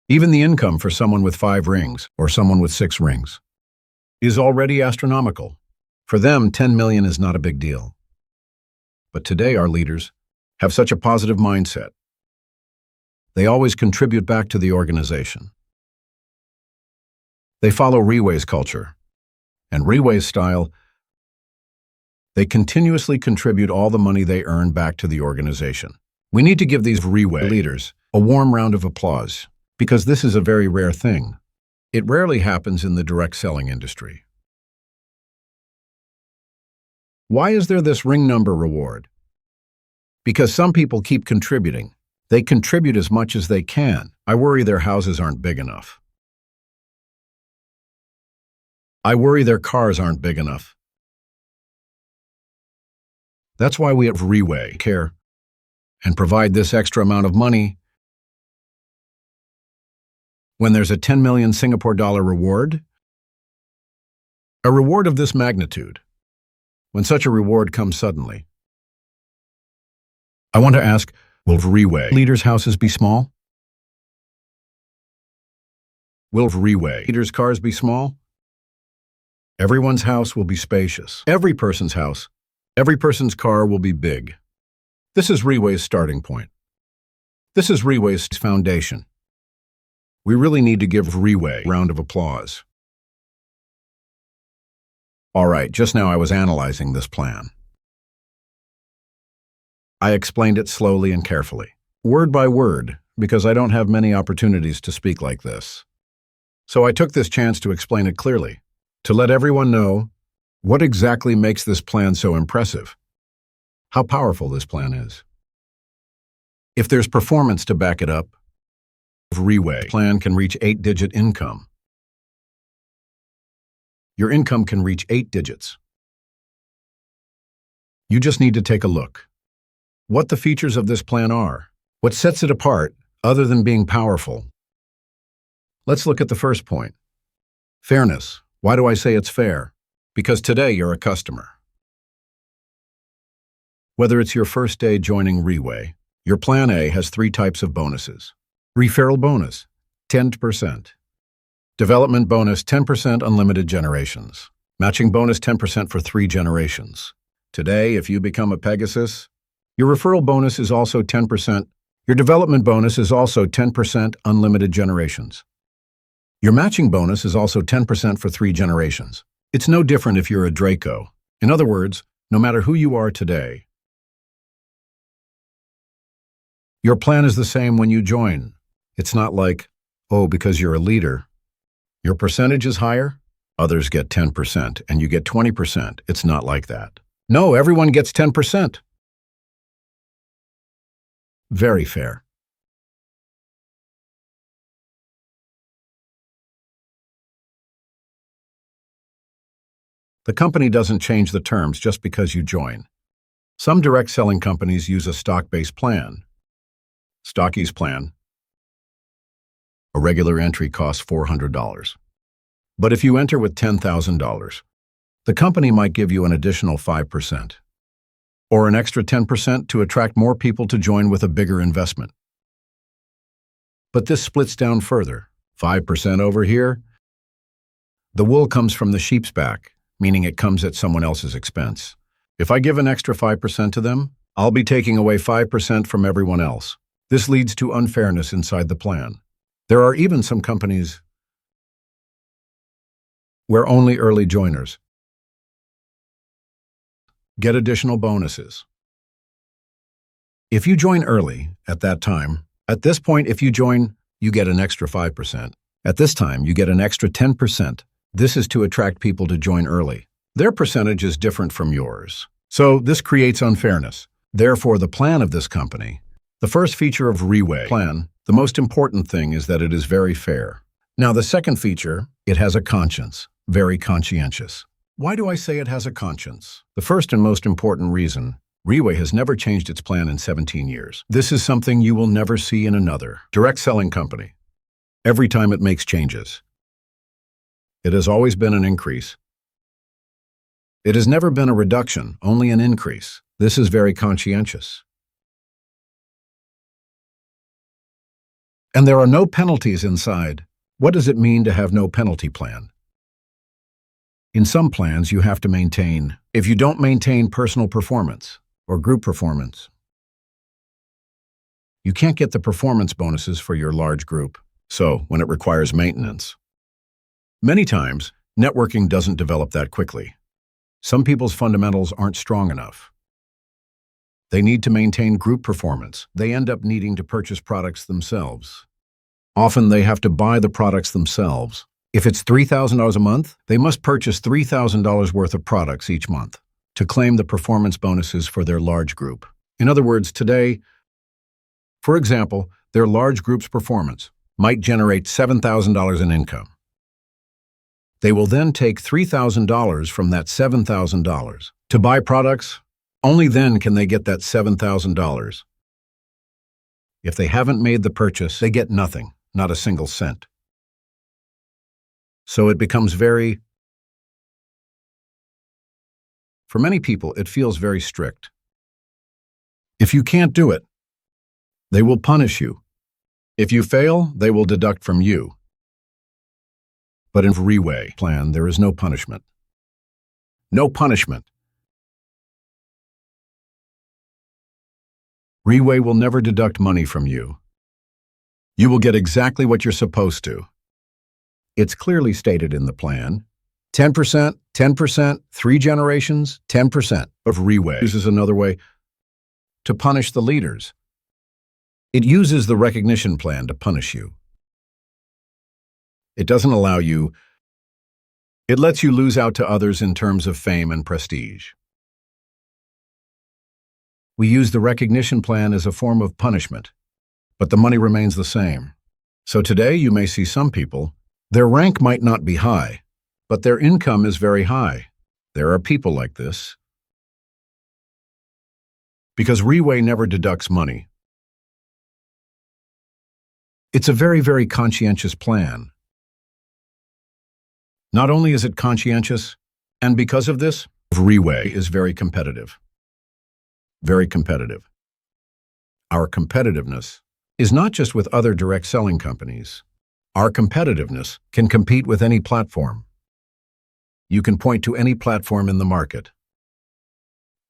Even the income for someone with 5 rings or someone with 6 rings is already astronomical. For them, 10 million is not a big deal. But today our leaders have such a positive mindset. They always contribute back to the organization. They follow RiWay's culture and RiWay's style. They continuously contribute all the money they earn back to the organization. We need to give these RiWay leaders a warm round of applause because this is a very rare thing. It rarely happens in the direct selling industry. Why is there this ring number reward? Because some people keep contributing. They contribute as much as they can. I worry their houses aren't big enough. I worry their cars aren't big enough. That's why we at RiWay care and provide this extra amount of money when there's a 10 million Singapore dollar reward. A reward of this magnitude. When such a reward comes suddenly. I want to ask, will RiWay leaders' houses be small? Will RiWay leaders' cars be small? Everyone's house will be spacious. Every person's house, every person's car will be big. This is RiWay's starting point. This is RiWay's foundation. We really need to give RiWay a round of applause. All right, just now I was analyzing this plan. I explained it slowly and carefully, word by word, because I don't have many opportunities to speak like this. So I took this chance to explain it clearly, to let everyone know what exactly makes this plan so impressive, how powerful this plan is. If there's performance to back it up, RiWay plan can reach 8-digit income. Your income can reach 8 digits. You just need to take a look. What the features of this plan are, what sets it apart, other than being powerful. Let's look at the first point. Fairness. Why do I say it's fair? Because today you're a customer. Whether it's your first day joining RiWay, your Plan A has 3 types of bonuses. Referral bonus, 10%. Development bonus, 10% unlimited generations. Matching bonus, 10% for 3 generations. Today, if you become a Pegasus, your referral bonus is also 10%. Your development bonus is also 10% unlimited generations. Your matching bonus is also 10% for 3 generations. It's no different if you're a Draco. In other words, no matter who you are today, your plan is the same when you join. It's not like, oh, because you're a leader, your percentage is higher, others get 10%, and you get 20%. It's not like that. No, everyone gets 10%. Very fair. The company doesn't change the terms just because you join. Some direct selling companies use a stock-based plan. Stocky's plan. A regular entry costs $400. But if you enter with $10,000, the company might give you an additional 5%, or an extra 10% to attract more people to join with a bigger investment. But this splits down further. 5% over here. The wool comes from the sheep's back, meaning it comes at someone else's expense. If I give an extra 5% to them, I'll be taking away 5% from everyone else. This leads to unfairness inside the plan. There are even some companies where only early joiners get additional bonuses. If you join early, at this point, if you join, you get an extra 5%. At this time, you get an extra 10%. This is to attract people to join early. Their percentage is different from yours. So this creates unfairness. Therefore, the plan of this company, the first feature of RiWay plan, the most important thing is that it is very fair. Now, the second feature, it has a conscience, very conscientious. Why do I say it has a conscience? The first and most important reason, RiWay has never changed its plan in 17 years. This is something you will never see in another direct selling company. Every time it makes changes, it has always been an increase. It has never been a reduction, only an increase. This is very conscientious. And there are no penalties inside. What does it mean to have no penalty plan? In some plans, you have to maintain. If you don't maintain personal performance or group performance, you can't get the performance bonuses for your large group. So, when it requires maintenance, many times, networking doesn't develop that quickly. Some people's fundamentals aren't strong enough. They need to maintain group performance. They end up needing to purchase products themselves. Often they have to buy the products themselves. If it's $3,000 a month, they must purchase $3,000 worth of products each month to claim the performance bonuses for their large group. In other words, today, for example, their large group's performance might generate $7,000 in income. They will then take $3,000 from that $7,000 to buy products Only then can they get that $7,000. If they haven't made the purchase, they get nothing, not a single cent. So it becomes for many people, it feels very strict. If you can't do it, they will punish you. If you fail, they will deduct from you. But in RiWay plan, there is no punishment. No punishment. RiWay will never deduct money from you. You will get exactly what you're supposed to. It's clearly stated in the plan. 10%, 10%, 3 generations, 10%. But RiWay uses another way to punish the leaders. It uses the recognition plan to punish you. It doesn't allow you. It lets you lose out to others in terms of fame and prestige. We use the recognition plan as a form of punishment, but the money remains the same. So today you may see some people, their rank might not be high, but their income is very high. There are people like this. Because RiWay never deducts money. It's a very, very conscientious plan. Not only is it conscientious, and because of this, RiWay is very competitive. Very competitive. Our competitiveness is not just with other direct selling companies. Our competitiveness can compete with any platform. You can point to any platform in the market.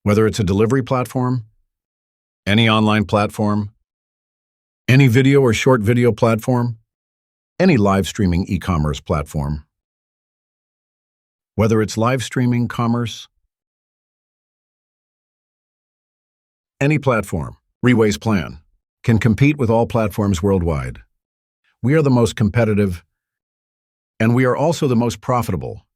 Whether it's a delivery platform, any online platform, any video or short video platform, any live streaming e-commerce platform. Whether it's live streaming commerce, any platform, RiWay's plan can compete with all platforms worldwide. We are the most competitive, and we are also the most profitable.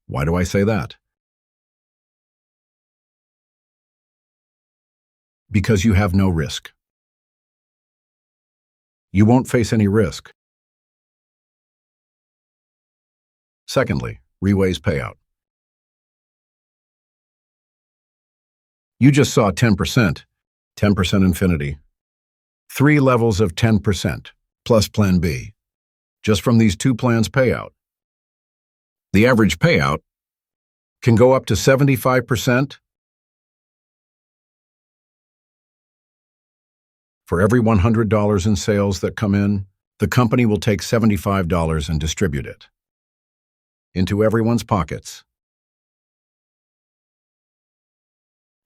Why do I say that? Because you have no risk. You won't face any risk. Secondly, RiWay's payout. You just saw 10%, 10% infinity. 3 levels of 10%, plus Plan B, just from these 2 plans' payout. The average payout can go up to 75%. For every $100 in sales that come in, the company will take $75 and distribute it into everyone's pockets.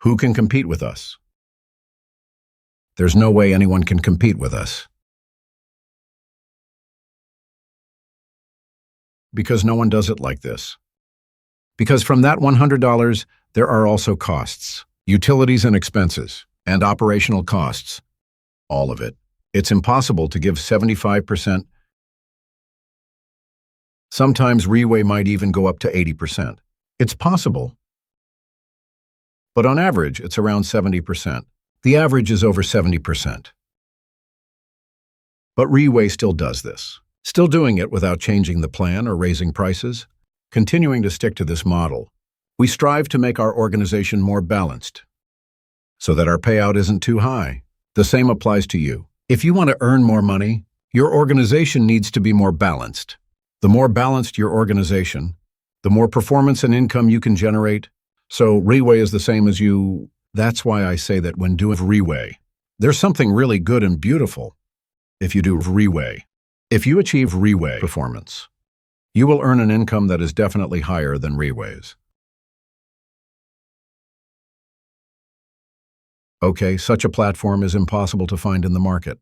Who can compete with us? There's no way anyone can compete with us. Because no one does it like this. Because from that $100, there are also costs, utilities and expenses, and operational costs. All of it. It's impossible to give 75%. Sometimes RiWay might even go up to 80%. It's possible. But on average, it's around 70%. The average is over 70%. But RiWay still does this. Still doing it without changing the plan or raising prices, continuing to stick to this model. We strive to make our organization more balanced so that our payout isn't too high. The same applies to you. If you want to earn more money, your organization needs to be more balanced. The more balanced your organization, the more performance and income you can generate. So RiWay is the same as you. That's why I say that when doing RiWay, there's something really good and beautiful if you do RiWay. If you achieve RiWay performance, you will earn an income that is definitely higher than RiWay's. Okay, such a platform is impossible to find in the market.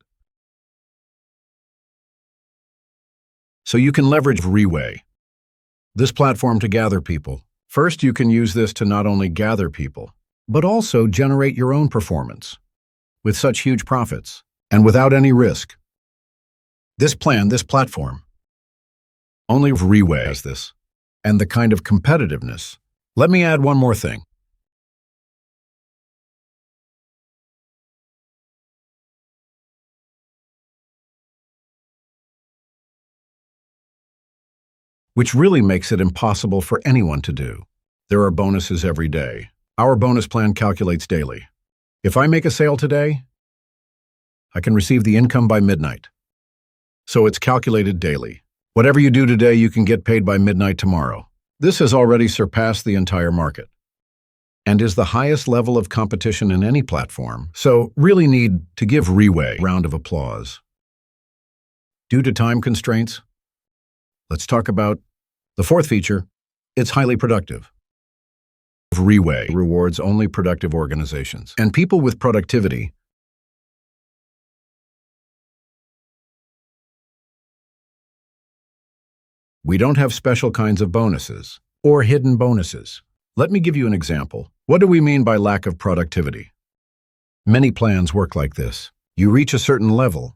So you can leverage RiWay, this platform, to gather people. First, you can use this to not only gather people, but also generate your own performance with such huge profits and without any risk. This platform, only RiWay has this, and the kind of competitiveness. Let me add one more thing. which really makes it impossible for anyone to do. There are bonuses every day. Our bonus plan calculates daily. If I make a sale today, I can receive the income by midnight. So it's calculated daily. Whatever you do today, you can get paid by midnight tomorrow. This has already surpassed the entire market and is the highest level of competition in any platform, so really need to give RiWay a round of applause. Due to time constraints, let's talk about the fourth feature. It's highly productive. RiWay rewards only productive organizations and people with productivity. We don't have special kinds of bonuses or hidden bonuses. Let me give you an example. What do we mean by lack of productivity? Many plans work like this. You reach a certain level,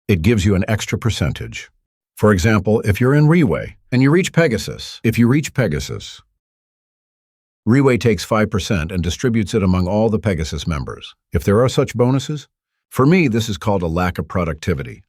it gives you an extra percentage. For example, if you're in RiWay and you reach Pegasus, RiWay takes 5% and distributes it among all the Pegasus members. If there are such bonuses, for me, this is called a lack of productivity.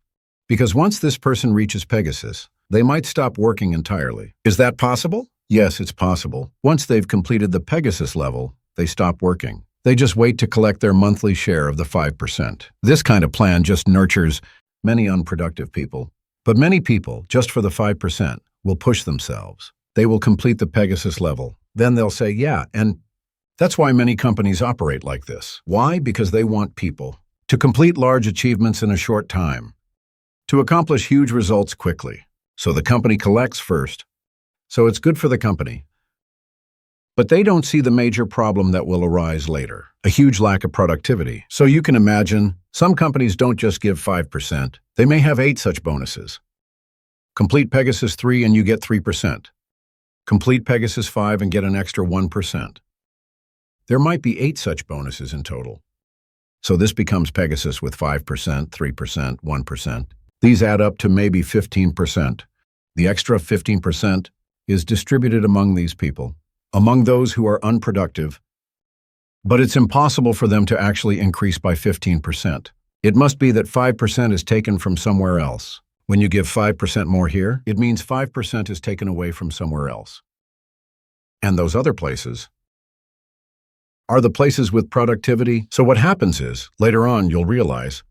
Because once this person reaches Pegasus, they might stop working entirely. Is that possible? Yes, it's possible. Once they've completed the Pegasus level, they stop working. They just wait to collect their monthly share of the 5%. This kind of plan just nurtures many unproductive people. But many people, just for the 5%, will push themselves. They will complete the Pegasus level. Then they'll say, yeah, and that's why many companies operate like this. Why? Because they want people to complete large achievements in a short time, to accomplish huge results quickly. So the company collects first. So it's good for the company. But they don't see the major problem that will arise later, a huge lack of productivity. So you can imagine, some companies don't just give 5%. They may have 8 such bonuses. Complete Pegasus 3 and you get 3%. Complete Pegasus 5 and get an extra 1%. There might be 8 such bonuses in total. So this becomes Pegasus with 5%, 3%, 1%. These add up to maybe 15%. The extra 15% is distributed among these people, among those who are unproductive. But it's impossible for them to actually increase by 15%. It must be that 5% is taken from somewhere else. When you give 5% more here, it means 5% is taken away from somewhere else. And those other places are the places with productivity. So what happens is, later on you'll realize,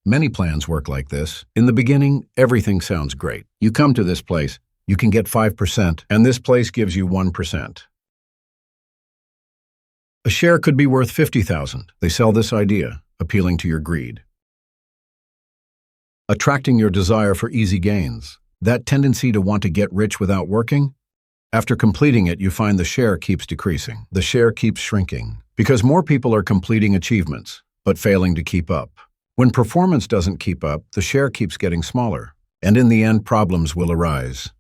many plans work like this. In the beginning, everything sounds great. You come to this place, you can get 5%, and this place gives you 1%. A share could be worth 50,000. They sell this idea, appealing to your greed, attracting your desire for easy gains, that tendency to want to get rich without working. After completing it, you find the share keeps decreasing. The share keeps shrinking because more people are completing achievements, but failing to keep up. When performance doesn't keep up, the share keeps getting smaller, and in the end, problems will arise.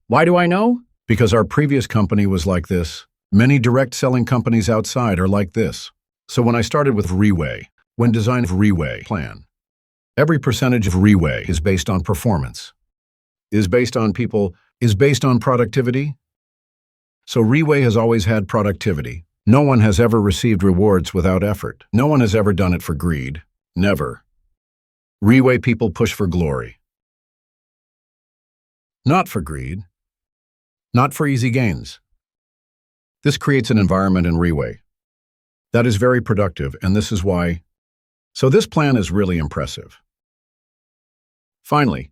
Why do I know? Because our previous company was like this. Many direct selling companies outside are like this. So when I started with RiWay, when designing RiWay plan, every percentage of RiWay is based on performance, is based on people, is based on productivity. So RiWay has always had productivity. No one has ever received rewards without effort. No one has ever done it for greed. Never. RiWay people push for glory. Not for greed. Not for easy gains. This creates an environment in RiWay that is very productive, and this is why. So this plan is really impressive. Finally,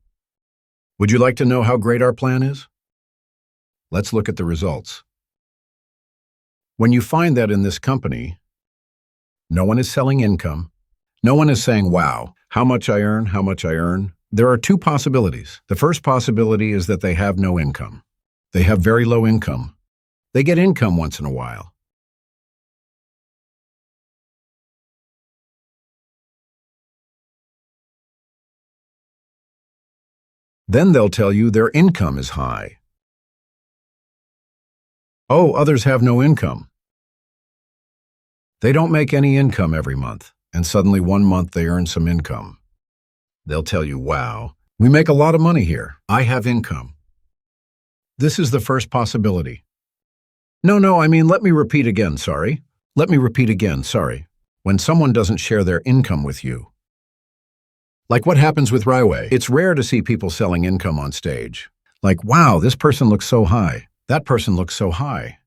would you like to know how great our plan is? Let's look at the results. When you find that in this company, no one is selling income, no one is saying, wow, how much I earn, how much I earn. There are 2 possibilities. The first possibility is that they have no income. They have very low income. They get income once in a while. Then they'll tell you their income is high. Oh, others have no income. They don't make any income every month, and suddenly one month they earn some income. They'll tell you, wow, we make a lot of money here. I have income. This is the first possibility. No, I mean, let me repeat again, sorry. When someone doesn't share their income with you. Like what happens with RiWay. It's rare to see people selling income on stage. Like, wow, this person looks so high. That person looks so high.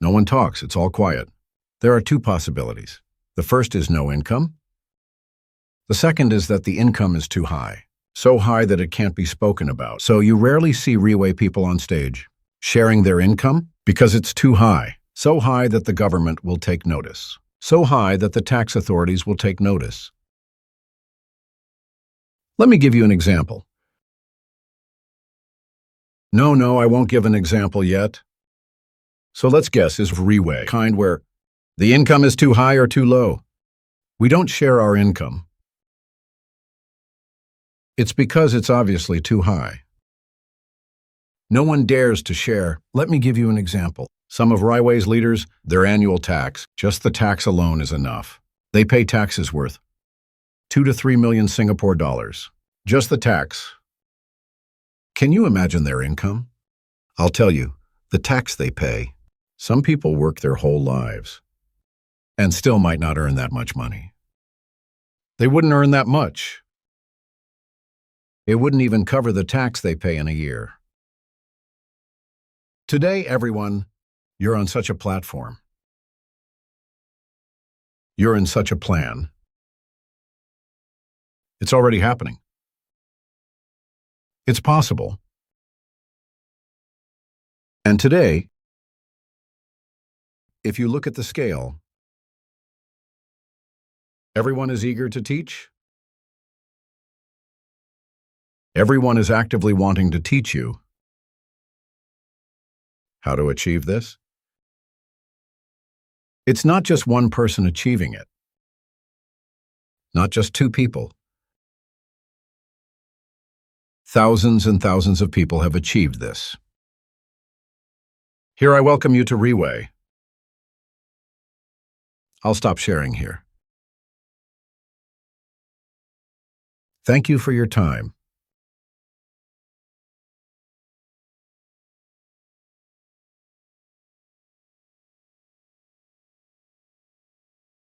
No one talks, it's all quiet. There are two possibilities. The first is no income. The second is that the income is too high. So high that it can't be spoken about. So you rarely see RiWay people on stage sharing their income because it's too high. So high that the government will take notice. So high that the tax authorities will take notice. Let me give you an example. No, I won't give an example yet. So let's guess, is RiWay kind where the income is too high or too low? We don't share our income. It's because it's obviously too high. No one dares to share. Let me give you an example. Some of RiWay's leaders, their annual tax, just the tax alone is enough. They pay taxes worth 2 to 3 million Singapore dollars. Just the tax. Can you imagine their income? I'll tell you, the tax they pay. Some people work their whole lives and still might not earn that much money. They wouldn't earn that much. It wouldn't even cover the tax they pay in a year. Today, everyone, you're on such a platform. You're in such a plan. It's already happening. It's possible. And today, if you look at the scale, everyone is eager to teach. Everyone is actively wanting to teach you how to achieve this. It's not just one person achieving it, not just two people. Thousands and thousands of people have achieved this. Here I welcome you to RiWay. I'll stop sharing here. Thank you for your time.